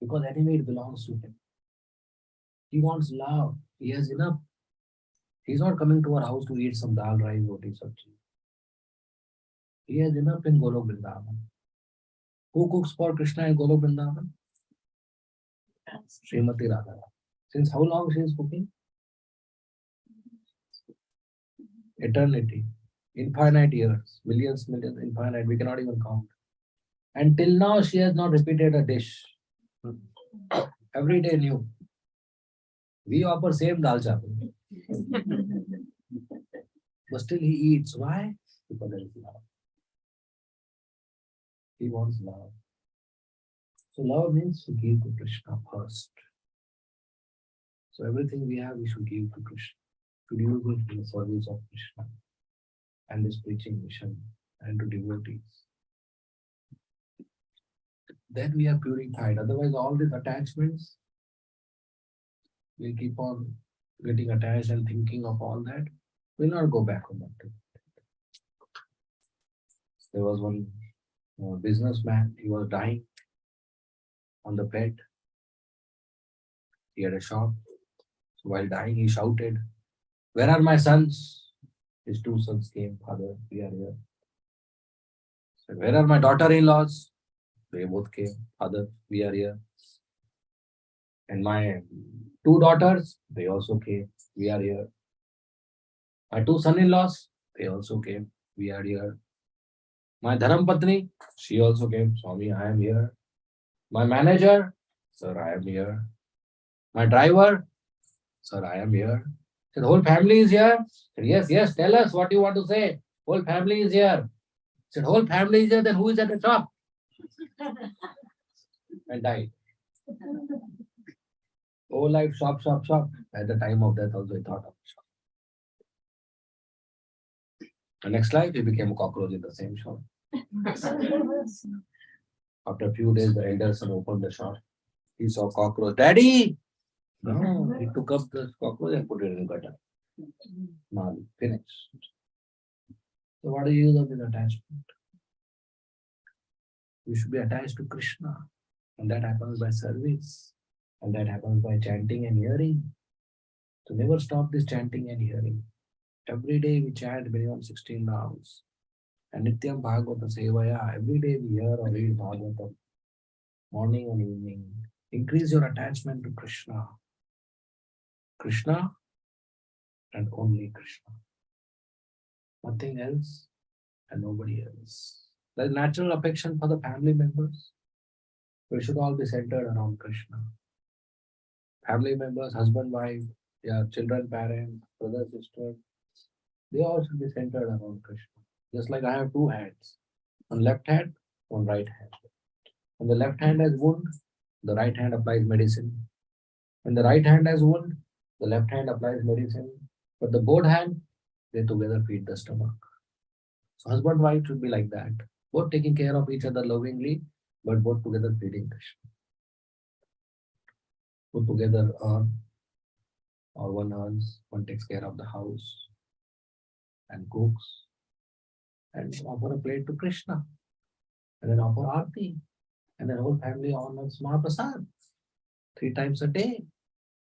Because anyway it belongs to him. He wants love. He has enough. He's not coming to our house to eat some dal, rice, roti, sabji. He has enough in Golok Vrindavan. Who cooks for Krishna in Golok Vrindavan? Srimati Radha. Since how long she is cooking? Eternity. Infinite years. Millions, infinite. We cannot even count. And till now she has not repeated a dish. Every day new. We offer same dal chapel. But still he eats. Why? Because there is love. He wants love. So love means to give to Krishna first. So everything we have, we should give to Krishna. To use it in the service of Krishna and his preaching mission and to devotees. Then we are purified. Otherwise, all these attachments will keep on getting attached and thinking of all that. Will not go back on that. There was one businessman, he was dying on the bed. He had a shop. So while dying, he shouted, "Where are my sons?" His two sons came, "Father, we are here." Said, "Where are my daughter-in-laws?" They both came, "Father, we are here." And my two daughters, they also came, "We are here." My two son-in-laws, they also came, "We are here." My Dharam-patni, she also came, "Swami, I am here." My manager, "Sir, I am here." My driver, "Sir, I am here." Said, "Whole family is here?" Said, "Yes, yes, tell us what you want to say." "Whole family is here." Said, "Whole family is here, then who is at the top?" And died. Whole life, shop, shop, shop. At the time of death also he thought of shop. The next life he became a cockroach in the same shop. After a few days, the elder son opened the shop. He saw cockroach. Daddy! No, he took up the cockroach and put it in the gutter. Now, finished. So what do you use of this attachment? We should be attached to Krishna. And that happens by service. And that happens by chanting and hearing. So never stop this chanting and hearing. Every day we chant minimum 16 rounds. And Nityam Bhagavata Sevaya, every day we hear or read Bhagavatam, morning and evening. Increase your attachment to Krishna. Krishna and only Krishna. Nothing else and nobody else. There's natural affection for the family members. We should all be centered around Krishna. Family members, husband, wife, yeah, children, parents, brother, sister, they all should be centered around Krishna. Just like I have two hands, one left hand, one right hand. When the left hand has wound, the right hand applies medicine. When the right hand has wound, the left hand applies medicine. But the both hand, they together feed the stomach. So husband wife should be like that, both taking care of each other lovingly, but both together feeding Krishna. Put together earn, or one earns, one takes care of the house and cooks and offer a plate to Krishna, and then offer aarti, and then whole family honors Mahaprasad 3 times a day.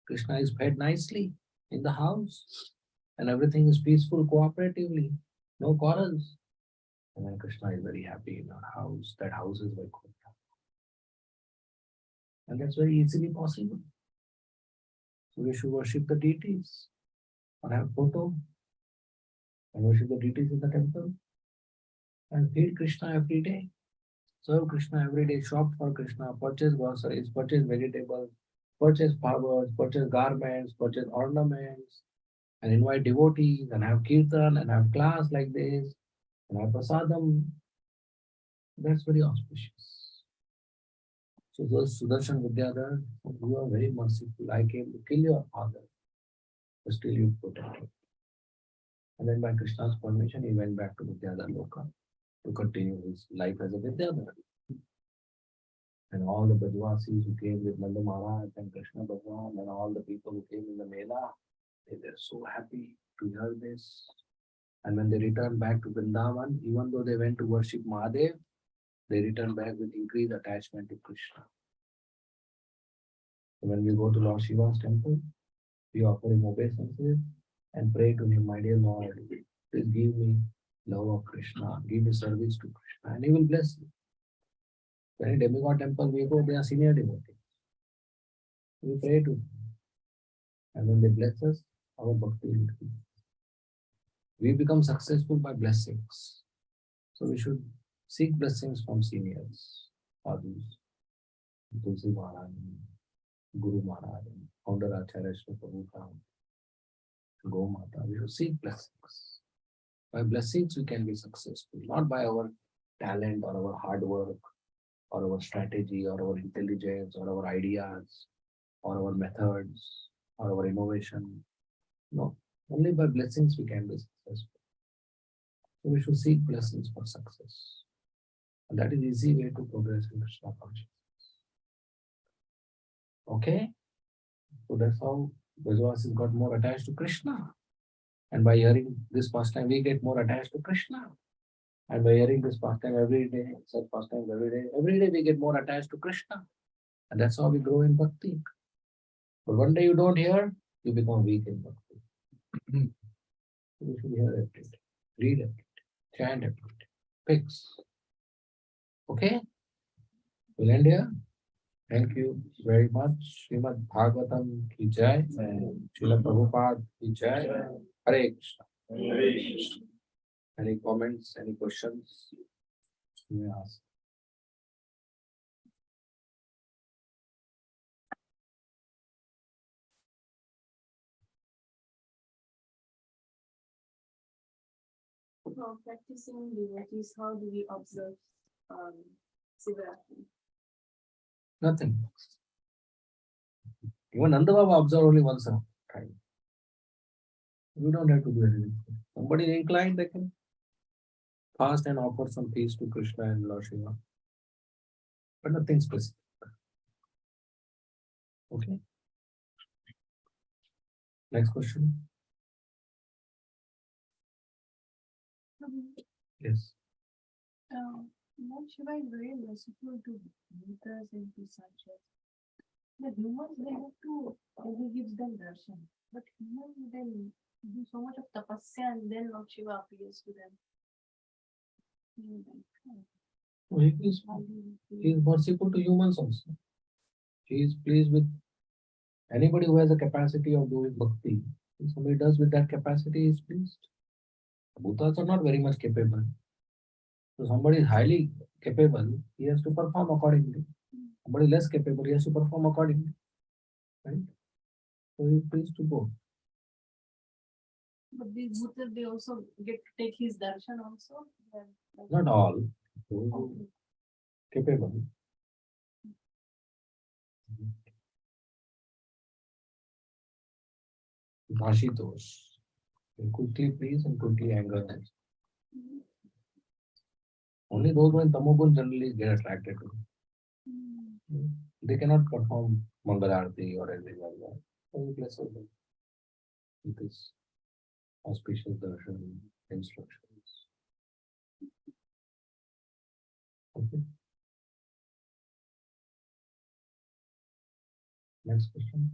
Krishna is fed nicely in the house, and everything is peaceful, cooperatively, no quarrels. And then Krishna is very happy in our house. That house is Vaikuntha. And that's very easily possible. So we should worship the deities, or have photo, and worship the deities in the temple, and feed Krishna every day. Serve Krishna every day, shop for Krishna, purchase groceries, purchase vegetables, purchase flowers, purchase garments, purchase ornaments, and invite devotees, and have kirtan, and have class like this, and have prasadam. That's very auspicious. So those Sudarshan Vidyadhar, you are very merciful. I came to kill your father, but still you protected. And then by Krishna's permission, he went back to Vidyadhar Loka to continue his life as a Vidyadhar. And all the Brajvasis who came with Nanda Maharaj and Krishna Bhagwan and all the people who came in the Mela, they were so happy to hear this. And when they returned back to Vrindavan, even though they went to worship Mahadev, they returned back with increased attachment to Krishna. So when we go to Lord Shiva's temple, we offer him obeisances and pray to him, my dear Lord, please give me love of Krishna, give me service to Krishna, and he will bless you. When in demigod temple we go, they are senior devotees. We pray to them. And when they bless us, our bhakti increases. We become successful by blessings. So we should seek blessings from seniors, sadhus, Tulsi Maharaj, Guru Maharaj, Founder Acharya Shri Prabhupada, Go Mata. We should seek blessings. By blessings we can be successful, not by our talent or our hard work or our strategy or our intelligence or our ideas or our methods or our innovation. No, only by blessings we can be successful. So we should seek blessings for success. And that is easy way to progress in Krishna consciousness. Okay? So that's how Brajvasis got more attached to Krishna. And by hearing this pastime, we get more attached to Krishna. And by hearing this pastime every day, such pastimes every day we get more attached to Krishna. And that's how we grow in bhakti. But one day you don't hear, you become weak in bhakti. You should hear every day, read every day, chant every day, fix. Okay? We'll end here. Thank you very much. Srimad Bhagavatam ki jai. Srila Prabhupada ki jai. Hare Krishna. Any comments, any questions you may ask? For practicing devotees, how do we observe Sivaratri? Nothing. Even Nanda Baba observed only once a time. You don't have to do anything. Somebody is inclined, they can fast and offer some peace to Krishna and Lord Shiva. But nothing specific. Okay. Next question. Yes. Lord Shiva is very merciful to Bhutas and to Sanchas. The humans, they have to, he gives them darshan. But humans, then do so much of tapasya and then Lord Shiva appears to them. So he is merciful to humans also. He is pleased with anybody who has a capacity of doing bhakti. If somebody does with that capacity, he is pleased. Bhutas are not very much capable. So somebody is highly capable, he has to perform accordingly. Somebody less capable, he has to perform accordingly. Right? So he is pleased to go. But these Bhutas, they also get to take his darshan also. Not all. Those who capable. Ashutosh. They quickly please and quickly anger them. Only those who are in Tamogun generally get attracted to him. They cannot perform Mangalarti or anything like that. So he blesses them with his auspicious darshan instructions. Okay. Next question.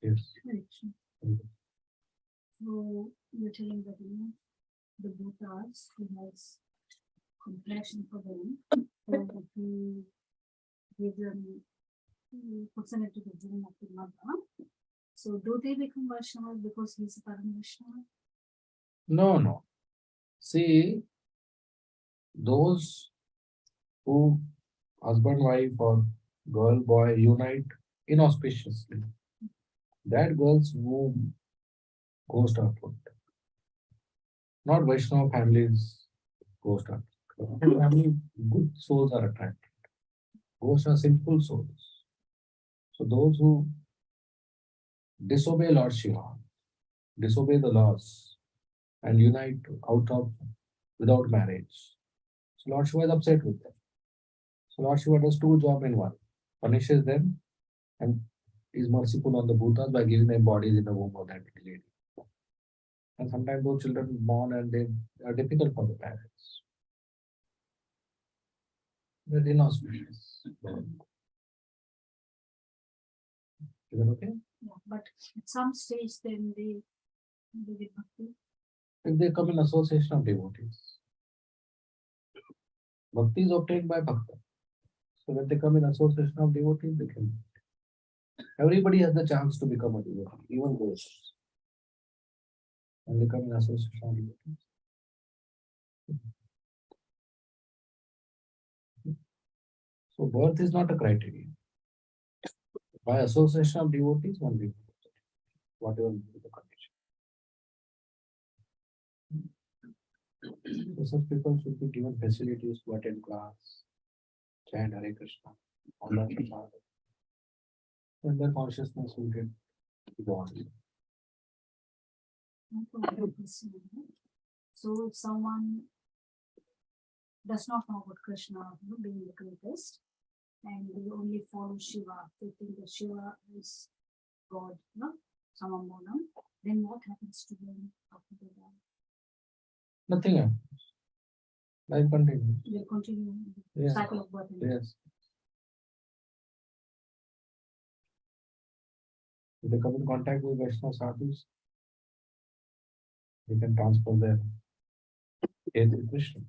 Yes. Correction. So you're telling that the Bhutas who has compassion for them, so that he gives them, puts them into the womb of the mother. So do they become Vaishnavas because he's a Param Vaishnava? No. See, those who husband, wife, or girl, boy unite inauspiciously, that girl's womb goes upward. Not Vaishnava families goes upward. Family, good souls are attracted. Ghosts are sinful souls. So those who disobey Lord Shiva, disobey the laws, and unite out of without marriage. So Lord Shiva is upset with them. So Lord Shiva does two jobs in one: punishes them and is merciful on the Bhutas by giving them bodies in the womb of that lady. And sometimes those children born and they are difficult for the parents. They're inauspicious. Is that okay? Yeah, but at some stage then they get bhakti. If they come in association of devotees, bhakti is obtained by bhakta. So when they come in association of devotees, they can. Everybody has the chance to become a devotee, even ghosts. When they come in association of devotees. So birth is not a criteria. By association of devotees, one will whatever will be the condition. So such people should be given facilities to attend class, chant Hare Krishna, all that prasad. Then their consciousness will get evolved. So if someone does not know about Krishna, being the greatest, and they only follow Shiva, they think that Shiva is God, Samamonam, then what happens to them after they die? Nothing happens. Life continues. They continue the Yes. cycle of birth and death. Yes. If they come in contact with Vaishnava sadhus, they can transfer their faith to Krishna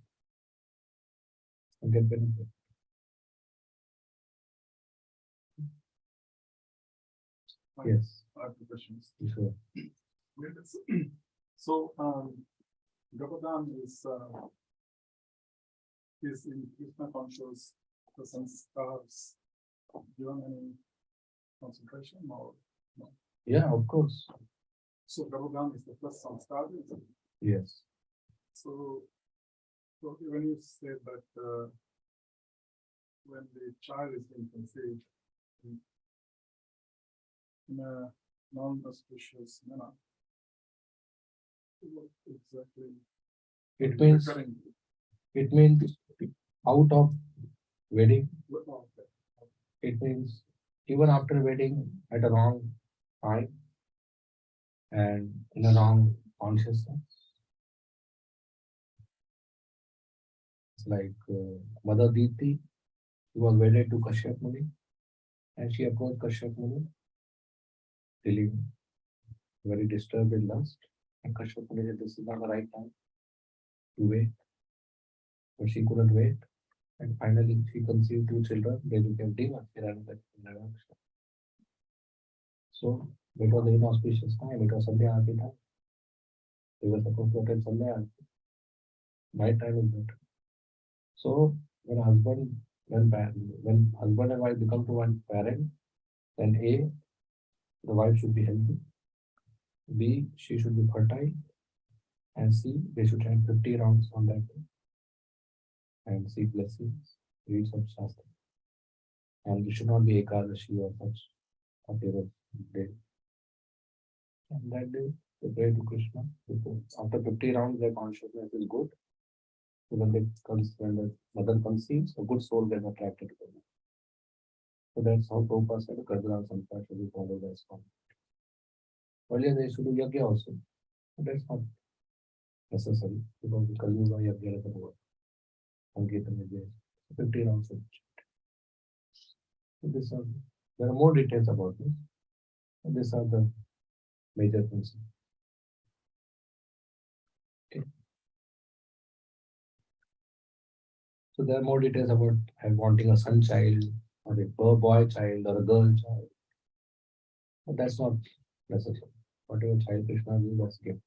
and get benefit. Yes. I have two questions. Sure. So, Gokuleshwar is in Krishna conscious presence given any concentration or no? Yeah, of course. So Gokuleshwar is the first samskar. Yes. So when you say that when the child is being conceived in a non-auspicious manner, what exactly It means occurring? it means out of wedding. Okay. It means even after waiting at a wrong time and in a wrong consciousness, it's like Mother Diti, she was wedded to Kashyap Muni and she approached Kashyap Muni, feeling very disturbed in lust. And Kashyap Muni said, this is not the right time to wait, but she couldn't wait. And finally, she conceived two children. They became demons. So it was an inauspicious time. It was Sandhya Aarti time. They were supposed to attend Sandhya Aarti. Night time is better. So when husband and wife become to one parent, then A, the wife should be healthy. B, she should be fertile. And C, they should chant 50 rounds on that day. And seek blessings, read some shastra. And it should not be Ekadashi or such whatever day. And that day, they pray to Krishna. Because after 50 rounds, their consciousness is good. So when the mother conceives, a good soul gets attracted to them. So that's how Prabhupada said Gardana Sampra should be followed as well. Earlier they should do yagya also. But that's not necessary because the Kali Yuga yagya doesn't work. Sankirtan is there. 50 rounds. So there are more details about this. And these are the major things. Okay. So there are more details about wanting a son child or a boy child or a girl child. But that's not necessary. Whatever child Krishna will, that's gift.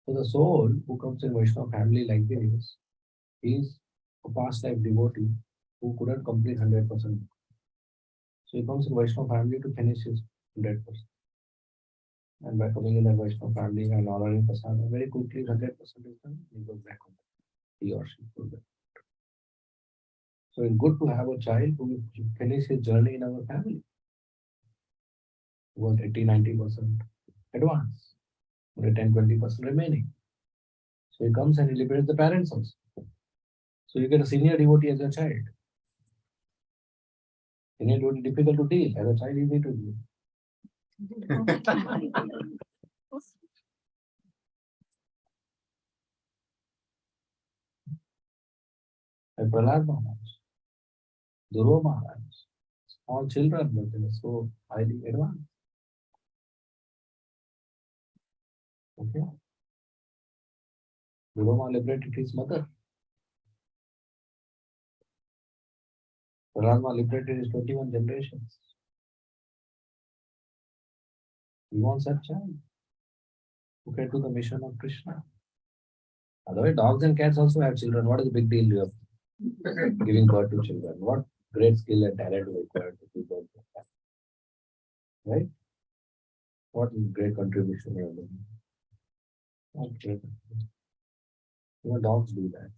So the soul who comes in Vaishnava family like this is a past life devotee who couldn't complete 100%. So he comes in Vaishnava family to finish his 100%. And by coming in that Vaishnava family and honoring Prasad, very quickly 100% is done, he goes back home. He or she goes back. So it's good to have a child who will finish his journey in our family. It was 80-90% advance, only 10-20% remaining. So he comes and he liberates the parents also. So you get a senior devotee as a child. Senior devotee difficult to deal. As a child, easy to deal. Like Prahlad Maharaj, Dhruva Maharaj, all children, but they are so highly advanced. Okay. Dhruva liberated his mother. Prahlad Maharaj liberated his 21 generations. We want such child who can do the mission of Krishna. Otherwise, dogs and cats also have children. What is the big deal you have giving birth to children? What great skill and talent is required to give birth to that? Right? What is great contribution you have done? Not great. Even dogs do that.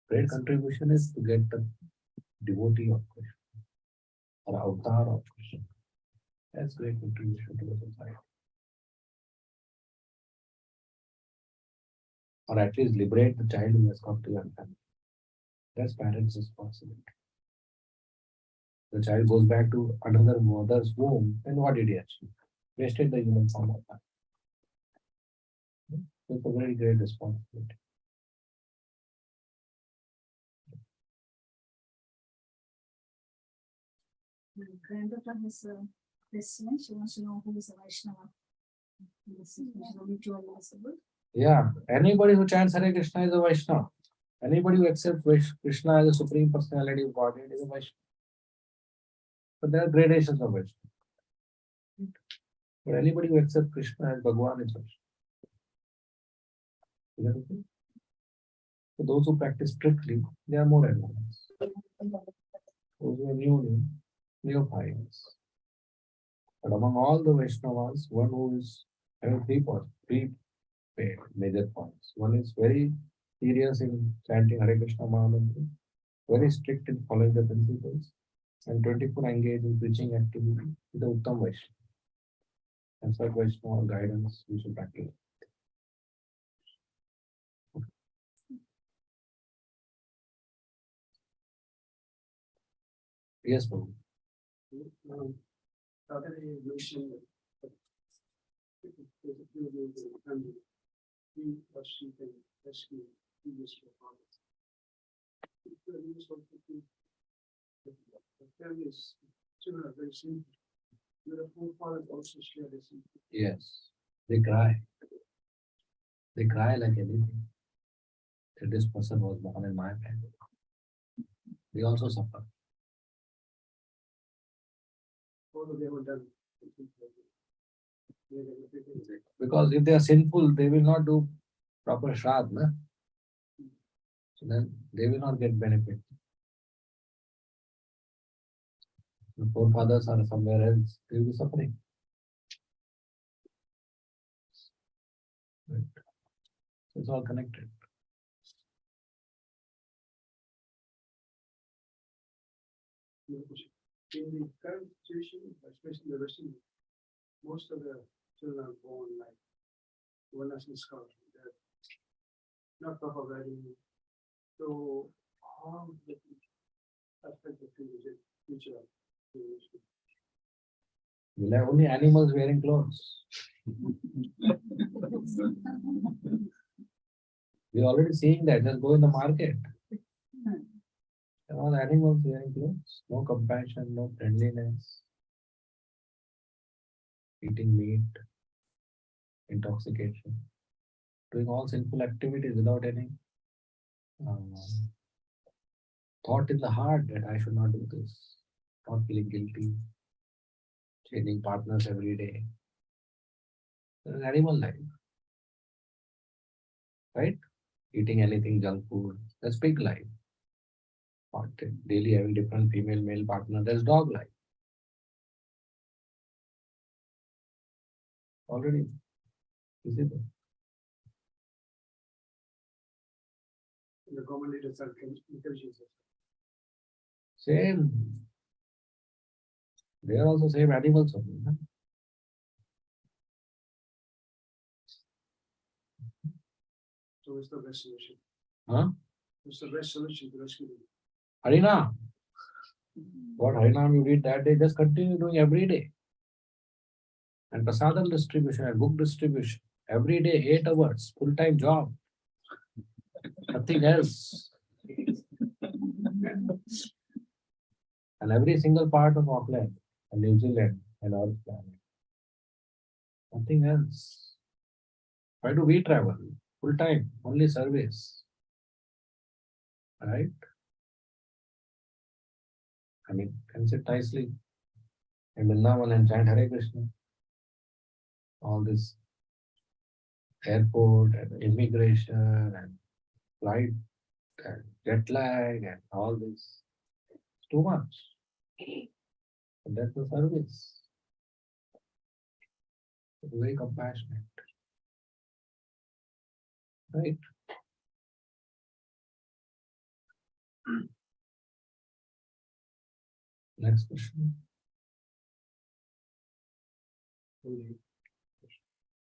Great contribution is to get the devotee of Krishna or avatar of Krishna. That's great contribution to the society. Or at least liberate the child who has come to your family. That's parents' responsibility. The child goes back to another mother's womb, then what did he achieve? Wasted the human form of that. It's a very great responsibility. My granddaughter has a question. She wants to know who is a Vaishnava. She's only 12 years old. Yeah, anybody who chants Hare Krishna is a Vaishnava. Anybody who accepts Krishna as a supreme personality of Godhead is a Vaishnava. But there are gradations of Vaishnava. But anybody who accepts Krishna as Bhagwan is Vaishnava. Is that okay? So those who practice strictly, they are more advanced. Those who are neophytes. But among all the Vaishnavas, one who is having three major points. One is very serious in chanting Hare Krishna Mahamantra, very strict in following the principles, and 24 engaged in preaching activity with the Uttam Vaishnava. And such Vaishnava guidance we should practice. Yes, Prabhu. Already mentioned that there's a few ways in the family, he or she can rescue previous forefathers. The families, children are very simple. The forefathers also share this. Yes, they cry. They cry like anything. That this person was born in my family. They also suffer. Although they were done. Because if they are sinful, they will not do proper shraddha. Na? So then they will not get benefit. The forefathers are somewhere else, they will be suffering. Right. So it's all connected. In the current situation, especially in the Western, most of the children are born like one national scholar. They're not proper writing. So how does it affect the future generation? We'll have only animals wearing clothes. We're already seeing that. Just go in the market. All animals wearing clothes. No compassion, no friendliness. Eating meat, intoxication, doing all sinful activities without any thought in the heart that I should not do this. Not feeling guilty. Changing partners every day. It's an animal life. Right? Eating anything junk food. That's pig life. Not daily having different female male partner. That's dog life. Already visible. The common leaders are intelligent. Same. They are also same animals only. Huh? So what's the best solution? Huh? What's the best solution to rescue them? Harinam. What Harinam you did that day, just continue doing every day. And prasadam distribution and book distribution. Every day, 8 hours, full-time job. Nothing else. And every single part of Auckland and New Zealand and Earth planet. Nothing else. Why do we travel? Full-time, only service. Right? I mean, can sit nicely in Vrindavan and chant Hare Krishna. All this airport and immigration and flight and jet lag and all this. It's too much. And that's the service. It's very compassionate. Right? Next question.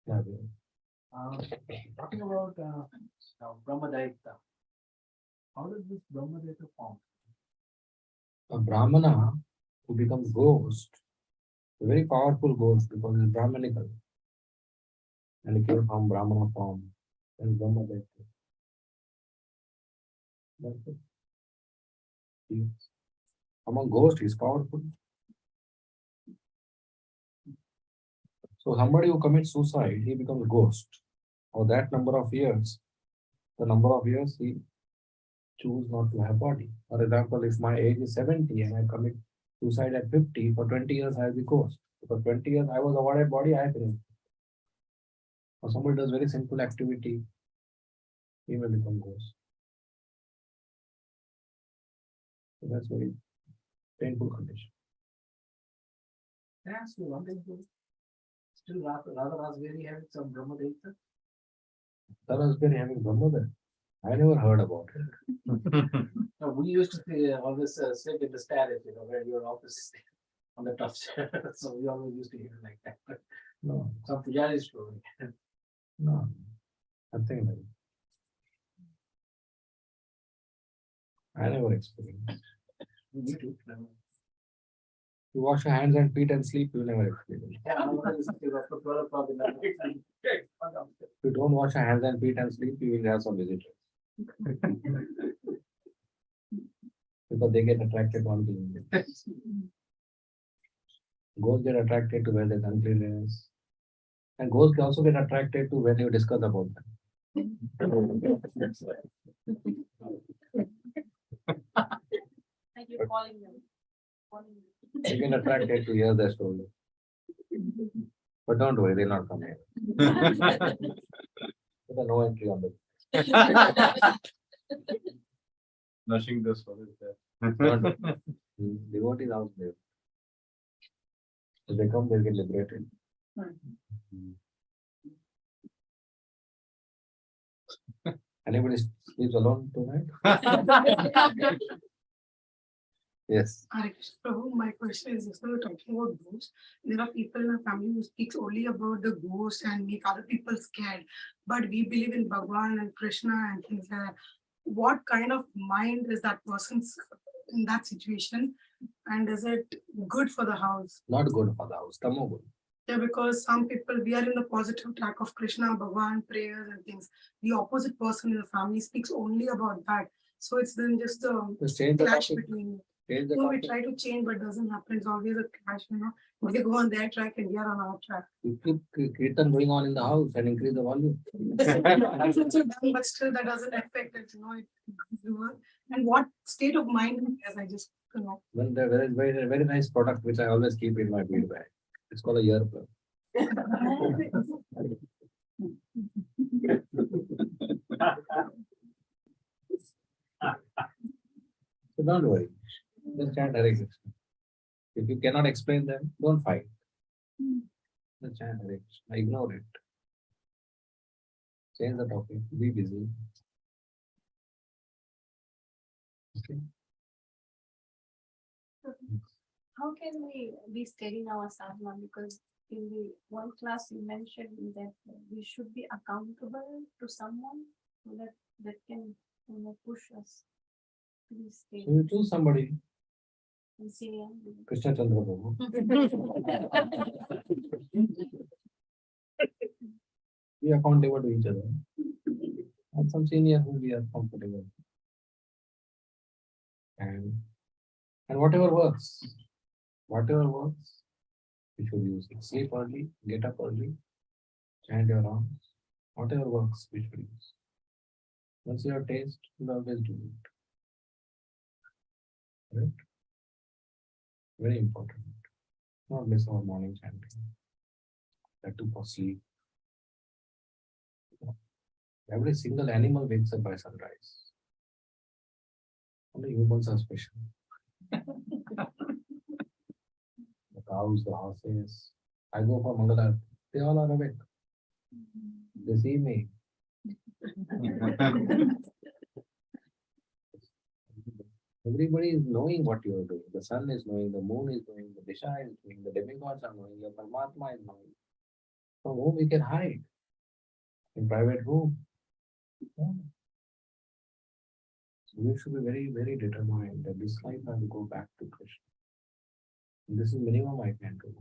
Yeah, Talking about Brahmadaita, how does this Brahmadaita form? a Brahmana who becomes ghost, a very powerful ghost because it's Brahmanical. And it came from Brahmana form. And Brahmadaita. That's it. Yes. Among ghosts, he's powerful. So somebody who commits suicide, he becomes ghost. For that number of years, the number of years he choose not to have body. For example, if my age is 70 and I commit suicide at 50, for 20 years I will be ghost. For 20 years I was awarded body, I finished. Or somebody does very simple activity, he may become ghost. So that's very painful condition. Can I ask you one thing, please? Still Radha Rasberi having some Brahmadaita? Saraswati having Brahmada. I never heard about it. No, we used to always sleep in the stairway, where your office is on the top stair. So we always used to hear like that. No, Some Pujari story. no, nothing like that. I never experienced. Me too. You wash your hands and feet and sleep, you will never experience. Yeah, otherwise it is after 12 o'clock in the night. If you don't wash your hands and feet and sleep, you will have some visitors. Because they get attracted to one thing. Ghosts get attracted to where there's uncleanness. And ghosts can also get attracted to when you discuss about them. Like you're calling them. Calling them. They get attracted to hear their story. But don't worry, they'll not come here. There's no entry on the. Nothing this one is there. Don't worry. Devotees out there. If they come, they'll get liberated. Anybody sleeps alone tonight? Yes. Hare Krishna Prabhu, my question is, just now we're talking about ghosts. There are people in our family who speaks only about the ghost and make other people scared. But we believe in Bhagwan and Krishna and things like that. What kind of mind is that person's in that situation? And is it good for the house? Not good for the house. Tamogul. Yeah, because some people, we are in the positive track of Krishna, Bhagwan, prayers and things. The opposite person in the family speaks only about that. So it's then just a Just change the clash topic. between. Change the No, we topic. try to change, but doesn't happen. It's always a clash, They go on their track and we are on our track. You keep kirtan going on in the house and increase the volume. It's also done, but still that doesn't affect it, it goes lower. And what state of mind has I just, Well, there is very nice product which I always keep in my bead bag. It's called a earplug. So don't worry. Just chant Hare Krishna. If you cannot explain them, don't fight. Just chant Hare Krishna. Ignore it. Change the topic. Be busy. Okay. How can we be steady now, sadhana? Because in the one class you mentioned that we should be accountable to someone so that can push us to be So steady you choose somebody, and senior. Krishna Chandra Prabhu. Be accountable to each other. And some senior who we are comfortable. And whatever works, we should use it. Sleep early, get up early, chant your rounds. Whatever works, we should use. Once you have taste, you always do it. Right? Very important. Not miss our morning chanting. That too for sleep. Every single animal wakes up by sunrise. Only humans are special. The cows, the horses. I go for Mangala. They all are awake. They see me. Everybody is knowing what you are doing. The sun is knowing, the moon is knowing, the Disha is knowing, the demigods are knowing, the Paramatma is knowing. From whom we can hide? In private room. Yeah. So we should be very, very determined that this life I will go back to Krishna. And this is minimum I can do.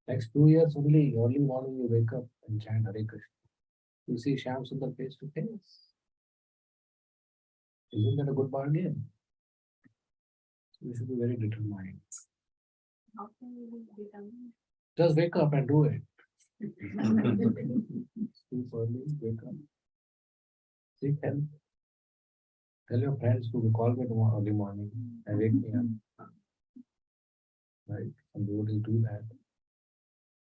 Next 2 years only, early morning you wake up and chant Hare Krishna. You see Shyam Sundar face to face. Isn't that a good bargain? So we should be very determined. How can we be determined? Just wake up and do it. Sleep early, wake up. Seek help. Tell your friends to call me tomorrow early morning and wake me up. Right? Some devotees do that.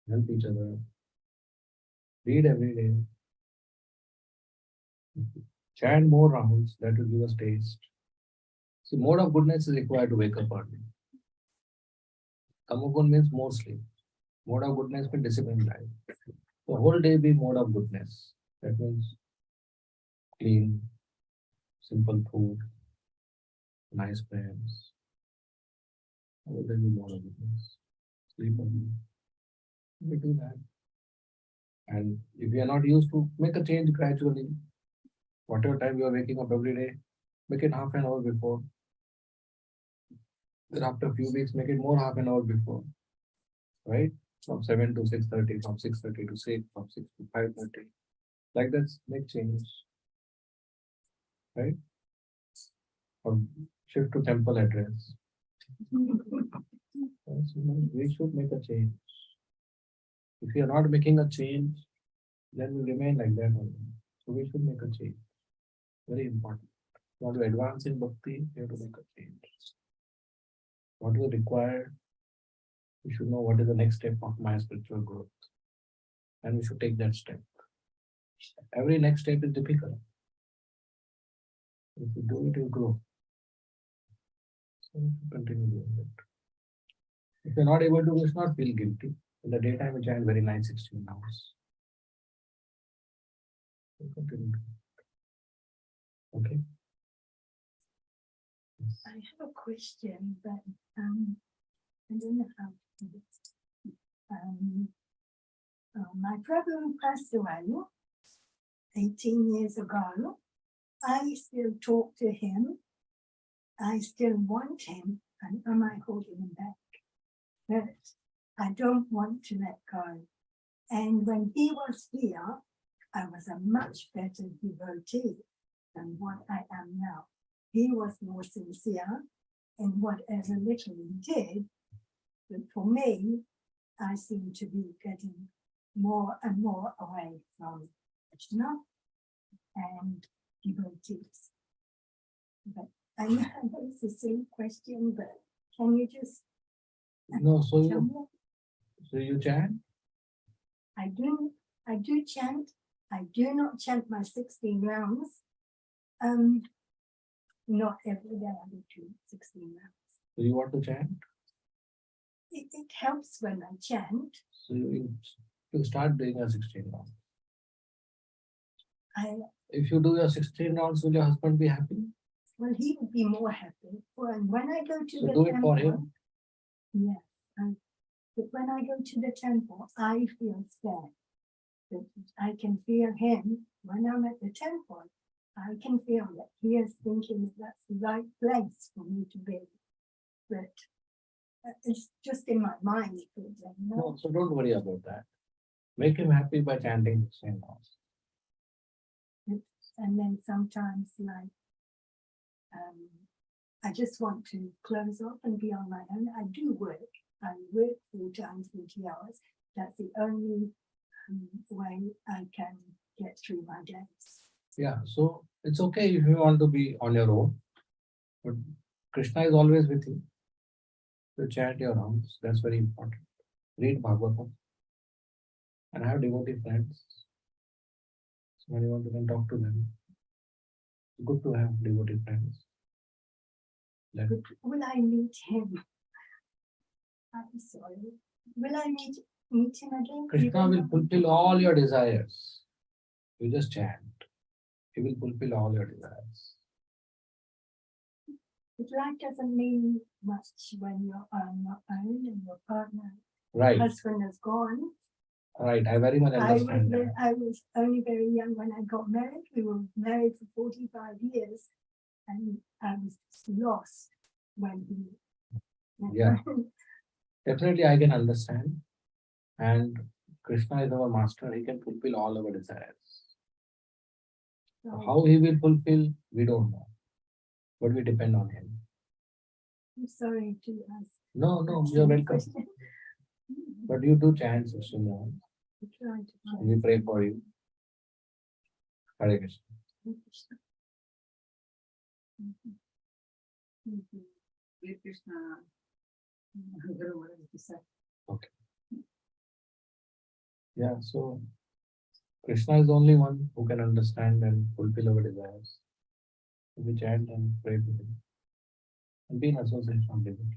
Help each other. Read every day. Chant more rounds, that will give us taste. See, mode of goodness is required to wake up early. Tamagun means more sleep. Mode of goodness means disciplined life. The whole day be mode of goodness. That means clean, simple food, nice prayers. Whole day be mode of goodness. Sleep early. We do that. And if you are not used to, make a change gradually. Whatever time you are waking up every day, make it half an hour before. Then after a few weeks, make it more half an hour before, right? From 7 to 6:30, from 6:30 to 6, from 6 to 5:30. Like that, make change, right? Or shift to temple address. Yes, we should make a change. If you are not making a change, then we remain like that only. So we should make a change. Very important. Want to advance in bhakti, you have to make a change. What is required? We should know what is the next step of my spiritual growth. And we should take that step. Every next step is difficult. If you do it, you grow. So we should continue doing it. If you're not able to, you should not feel guilty. In the daytime, we chant very nice 16 hours. So continue. Okay. Yes. I have a question, but I don't know how to do it. My brother passed away 18 years ago. I still talk to him. I still want him, and am I holding him back? But I don't want to let go. And when he was here, I was a much better devotee than what I am now. He was more sincere in whatever little he did. But for me, I seem to be getting more and more away from Krishna and devotees. But I know it's the same question, but can you just No, so tell you, me? chant? I do chant. I do not chant my 16 rounds. Not every day I do 16 rounds. So you want to chant? It helps when I chant. So you start doing your 16 rounds. If you do your 16 rounds, will your husband be happy? Well, he would be more happy. When I go to So the do it temple, for him. yes. But when I go to the temple, I feel sad. That I can feel him when I'm at the temple. I can feel that he is thinking that that's the right place for me to be. But it's just in my mind. No, so don't worry about that. Make him happy by chanting 16 rounds. And then sometimes I just want to close off and be on my own. I do work. I work full time, 40 hours. That's the only way I can get through my days. Yeah, so it's okay if you want to be on your own, but Krishna is always with you. So chant your rounds, that's very important. Read Bhagavatam and have devotee friends. So when you want, you can talk to them. It's good to have devotee friends. Let- But will I meet him? I'm sorry. Will I meet him again? Krishna Even will though- fulfill all your desires. You just chant. He will fulfill all your desires. But life doesn't mean much when you're on your own and your partner, Right, husband is gone. right. I very much understand that. I was only very young when I got married. We were married for 45 years, and I was just lost when he. Yeah. Definitely, I can understand. And Krishna is our master. He can fulfill all our desires. So How he will fulfill, we don't know. But we depend on him. I'm sorry to ask. No, no, that you're same welcome. question. But you do chant 16 rounds. I tried to And find we pray for you. Hare Krishna. Krishna. Hare Krishna. Guru, what did you say? Yeah, so Krishna is the only one who can understand and fulfill our desires. So we chant and pray to him. And be in association with him.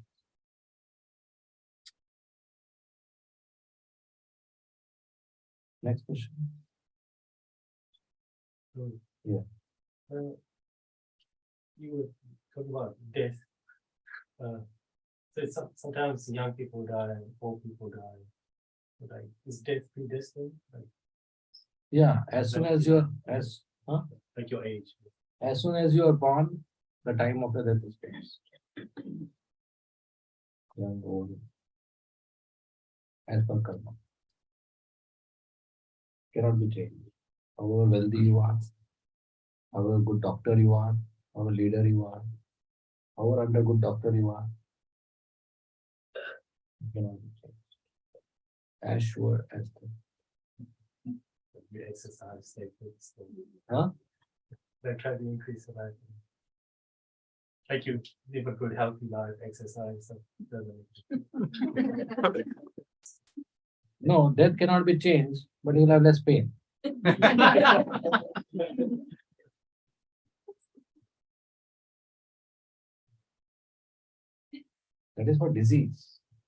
Next question. Yeah. You were talking about death. So sometimes young people die, old people die. Like, is death predestined? Yeah, as soon as you're Like your age. as soon as you are born, the time of the death is fixed. young, old, as per karma. Cannot be changed. However wealthy you are, however good doctor you are, however leader you are, however under good doctor you are, you cannot be changed. As sure as the You exercise, stay fit, stay. Huh? They try to increase the life. Like you live a good, healthy life, exercise, that doesn't. no, death cannot be changed, but you will have less pain. That is for disease,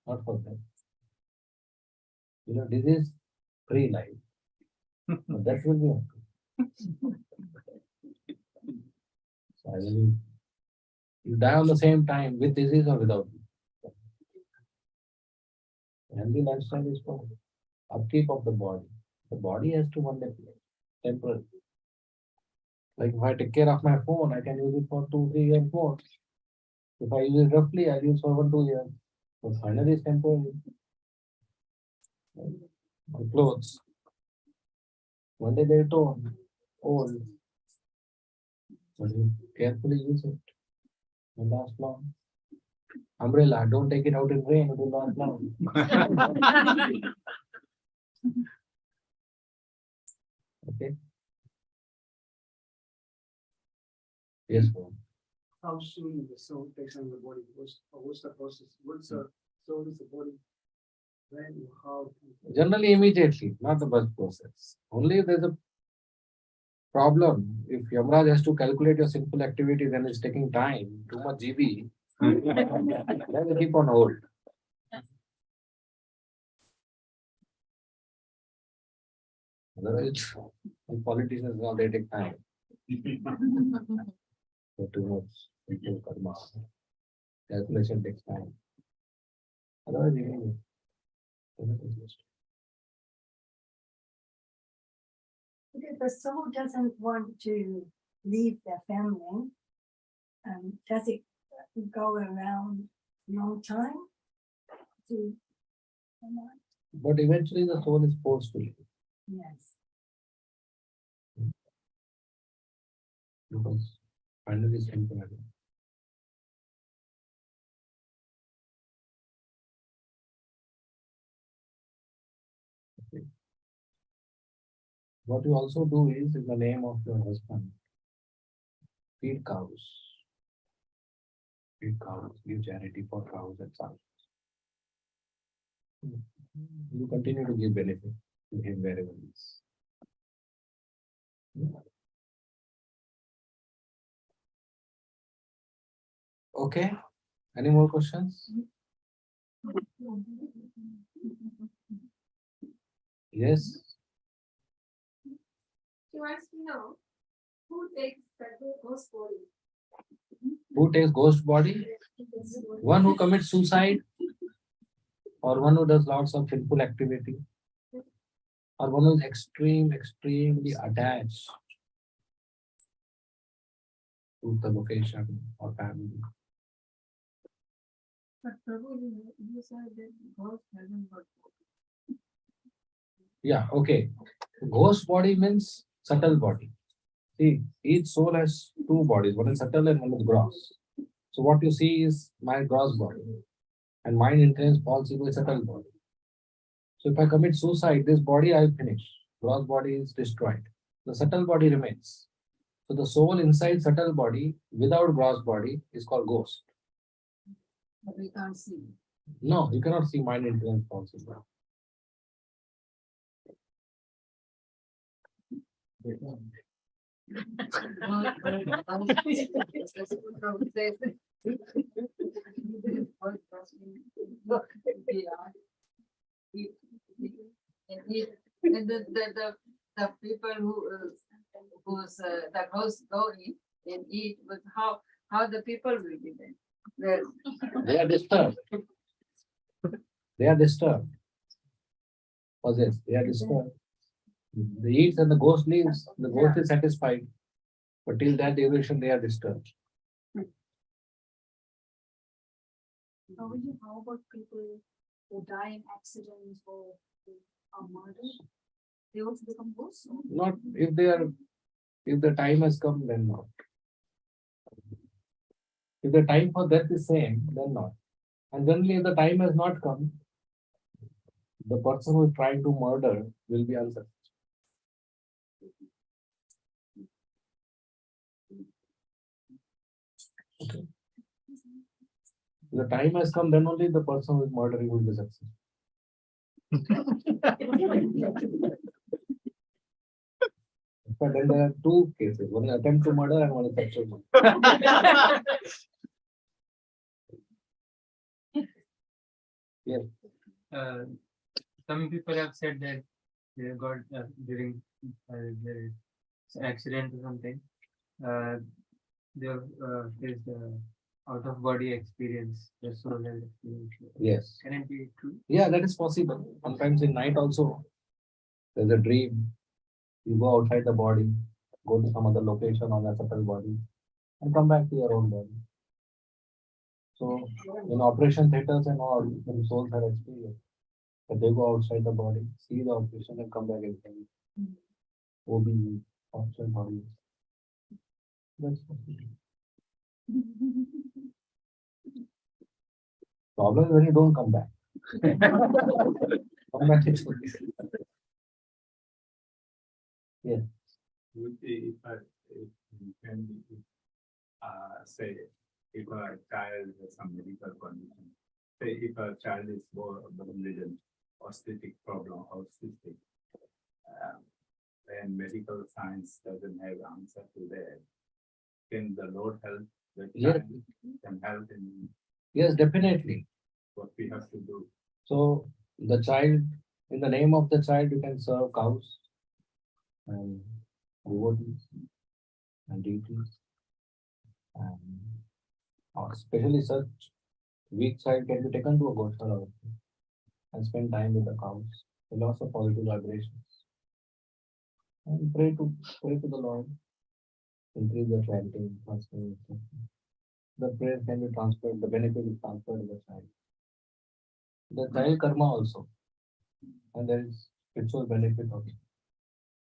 not for death. Disease free life. But that will be okay. So I believe you die on the same time with disease or without. Healthy lifestyle is for upkeep of the body. The body has to one day play, temporary. Like if I take care of my phone, I can use it for 2, 3 years more. If I use it roughly, I'll use for 1, 2 years. But finally it's temporary. My clothes. One day they're torn, old. But you carefully use it. Will last long. Umbrella, don't take it out in rain, it will last long. Okay. Yes, bro. How soon the soul takes on the body? What's the process? What's the soul is the body? When, how? Generally immediately, not the birth process. Only if there's a problem. If Yamraj has to calculate your sinful activity, then it's taking time, too much GB, then you keep on hold. Otherwise, the politicians now they take time. So too much sinful karma. Calculation takes time. Otherwise, you If the soul doesn't want to leave their family, does it go around long time to? but eventually the soul is forced to leave Yes. because finally it's temporary. Okay. What you also do is, in the name of your husband, feed cows. Feed cows, give charity for cows and such. You continue to give benefit to him wherever he is. Okay, any more questions? Yes, She wants to know who takes the ghost body. who takes ghost body? One who commits suicide, or one who does lots of sinful activity, or one who is extremely attached to the location or family. But Prabhu, you said that ghost hasn't got body. Yeah, okay. Ghost body means subtle body. See, each soul has 2 bodies, one is subtle and one is gross. So what you see is my gross body, and mind influence falls into a subtle body. So if I commit suicide, this body I finish. Gross body is destroyed. The subtle body remains. So the soul inside subtle body without gross body is called ghost. But we can't see. No, you cannot see mind influence falls into that. And the people who's the ghosts go in and eat, but how the people will be then? They are disturbed. They are disturbed. Possessed. They are disturbed. They eat and the ghost leaves. The ghost is satisfied. But till that duration, they are disturbed. how about people who die in accidents or who are murdered? They also become ghosts? Or- Not if they are, if the time has come, then not. If the time for death is same, then not. And generally, if the time has not come, the person who is trying to murder will be unsuccessful. Okay. If the time has come, then only the person who is murdering will be successful. But then there are two cases, one is attempt to murder and one is actual murder. Yes. Some people have said that they got during their accident or something. They have faced out of body experience, the soul has experienced. Yes. Can it be true? Yeah, that is possible. Sometimes in night also, there's a dream. You go outside the body, go to some other location on a subtle body, and come back to your own body. So in operation theaters and all, when souls have experience, that they go outside the body, see the operation and come back inside. OB, outside body. That's possible. Problem is when you don't come back. Come back is yes. Would be if you can be, say, if a child has some medical condition, say if a child is more religion, autistic problem, autistic, and medical science doesn't have answer to that, can the Lord help the Yes. child? Can help in Yes, definitely. what we have to do. So the child, in the name of the child, you can serve cows and devotees and deities. And especially such weak child can be taken to a Goshala and spend time with the cows, the loss of positive vibrations. And pray to the Lord, increase the chanting, transferring. The prayer can be transferred, the benefit is transferred to the child. The child karma also, and there is spiritual benefit also.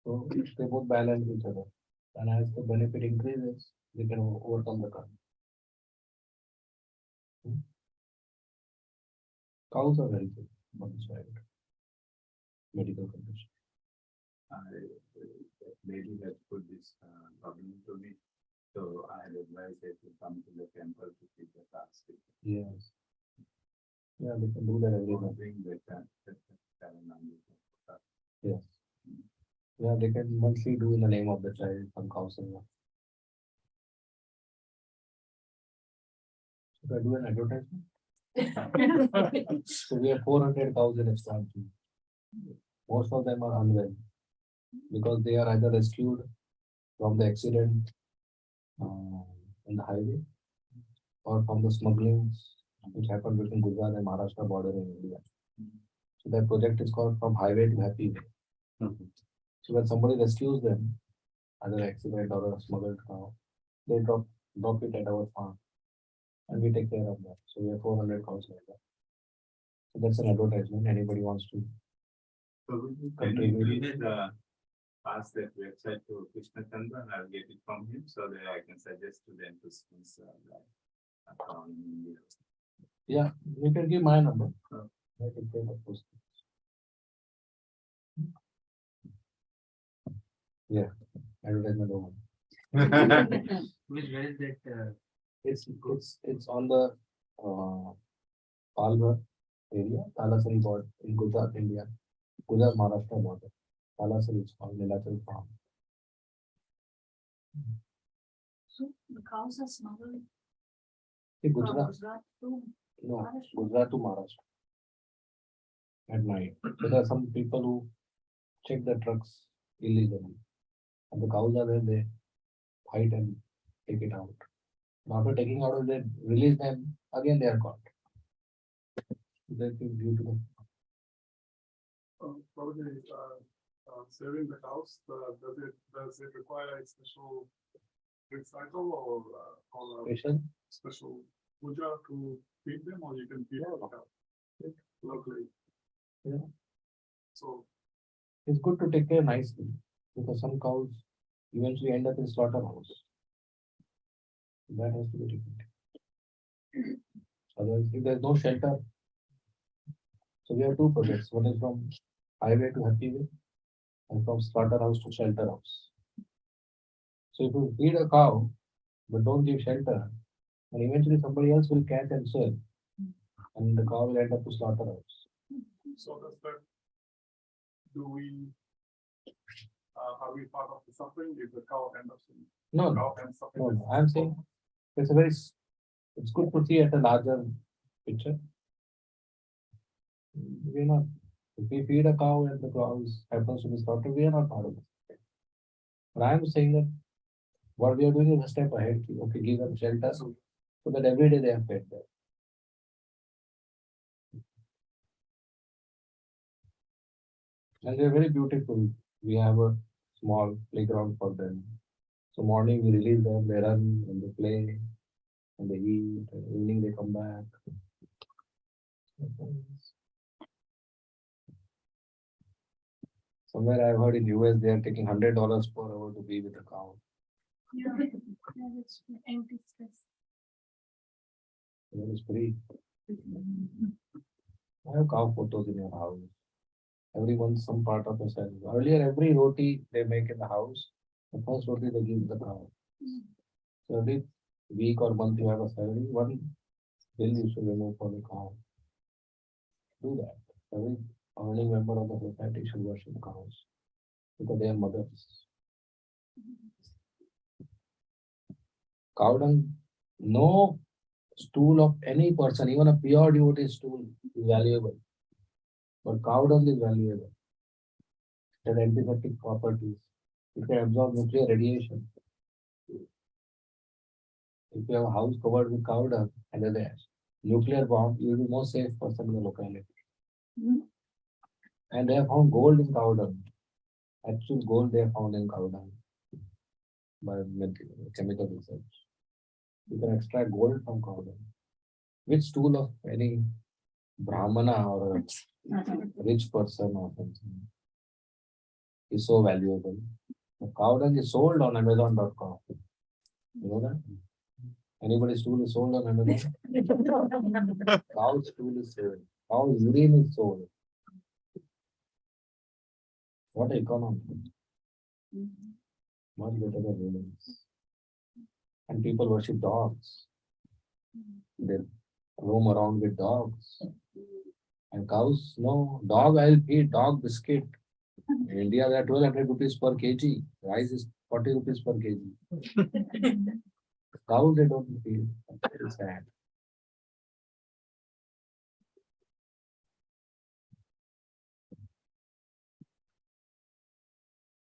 So they both balance each other. And as the benefit increases, they can overcome the karma. Cows are very good for the child. Medical condition. Lady has put this problem to me, so I had advised her to come to the temple to keep the fast. Yes. Yeah, they can do that every month. Bring the Yes. Yeah, they can monthly do in the name of the child some counseling. Should I do an advertisement? So we have 400 cows in Istanbul. Most of them are unwell because they are either rescued from the accident in the highway or from the smugglings which happened between Gujarat and Maharashtra border in India. So that project is called From Highway to Happy Way. So when somebody rescues them, either accident or a smuggled cow, they drop it at our farm and we take care of that. So we have 400 cows like that. So that's an advertisement. Anybody wants to So can contribute? you please pass that website to Krishna Chandra and I'll get it from him so that I can suggest to them to sponsor that account in India. Yeah, you can give my number. Oh. I can pay the post. Yeah, advertisement over. Where is that? It's on the Palghar area, Talasari border in Gujarat, India. Gujarat Maharashtra border. Talasari is called Nilachal farm. So the cows are smuggled See, from Gujarat, Gujarat to no, Maharashtra? Gujarat to Maharashtra at night. So there are some people who check the trucks illegally. And the cows are there, they fight and take it out. And after taking out, they release them, again they are caught. That is due to the Probably serving the cows, does it require a special drink cycle or special. special puja to feed them, or you can feed them locally? Yeah. So, It's good to take care nicely because some cows eventually end up in slaughterhouse. That has to be taken care. Otherwise, if there's no shelter, so we have two projects. One is from highway to happy way and from slaughterhouse to shelter house. So if you feed a cow but don't give shelter, and eventually somebody else will catch and sell, and the cow will end up to slaughterhouse. so does that, do we, are we part of the suffering if the cow ends up in? No, Cow ends up in no, this- no. I'm saying it's a very, it's good to see at a larger picture. We're not, if we feed a cow and the cow happens to be slaughtered, we are not part of it. But I'm saying that what we are doing is a step ahead. Okay, give them shelter so that every day they are fed there. And they're very beautiful. We have a small playground for them. So morning we release them, they run and they play and they eat, and evening they come back. Somewhere I've heard in US they are taking $100 per hour to be with a cow. Yeah, that's true. Empty stress. That is free. I have cow photos in your house. Everyone some part of the cell. Earlier, every roti they make in the house, the first roti they give the cow. So every week or month you have a salary, one bill you should remove for the cow. Do that. Every earning member of the society should worship cows because they are mothers. Cow dung, no stool of any person, even a pure devotee stool is valuable. But cow dung is valuable. It has antiseptic properties. It can absorb nuclear radiation. If you have a house covered with cow dung and there's a nuclear bomb, you will be more safe person in the locality. And they have found gold in cow dung. Actual gold they have found in cow dung by chemical research. You can extract gold from cow dung. Which stool of any Brahmana or a rich person or something is so valuable? The cow dung is sold on Amazon.com. You know that? Anybody's stool is sold on Amazon? Cow's stool is sold. Cow's urine is sold. What economy? Much better than humans. And people worship dogs. They roam around with dogs. And cows, no, dog I'll feed, dog biscuit. In India, they are 1200 rupees per kg. Rice is 40 rupees per kg. Cows, they don't feed. Very sad.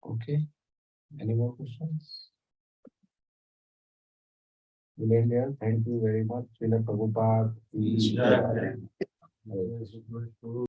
Okay. Any more questions? India, thank you very much. Srila Prabhupada.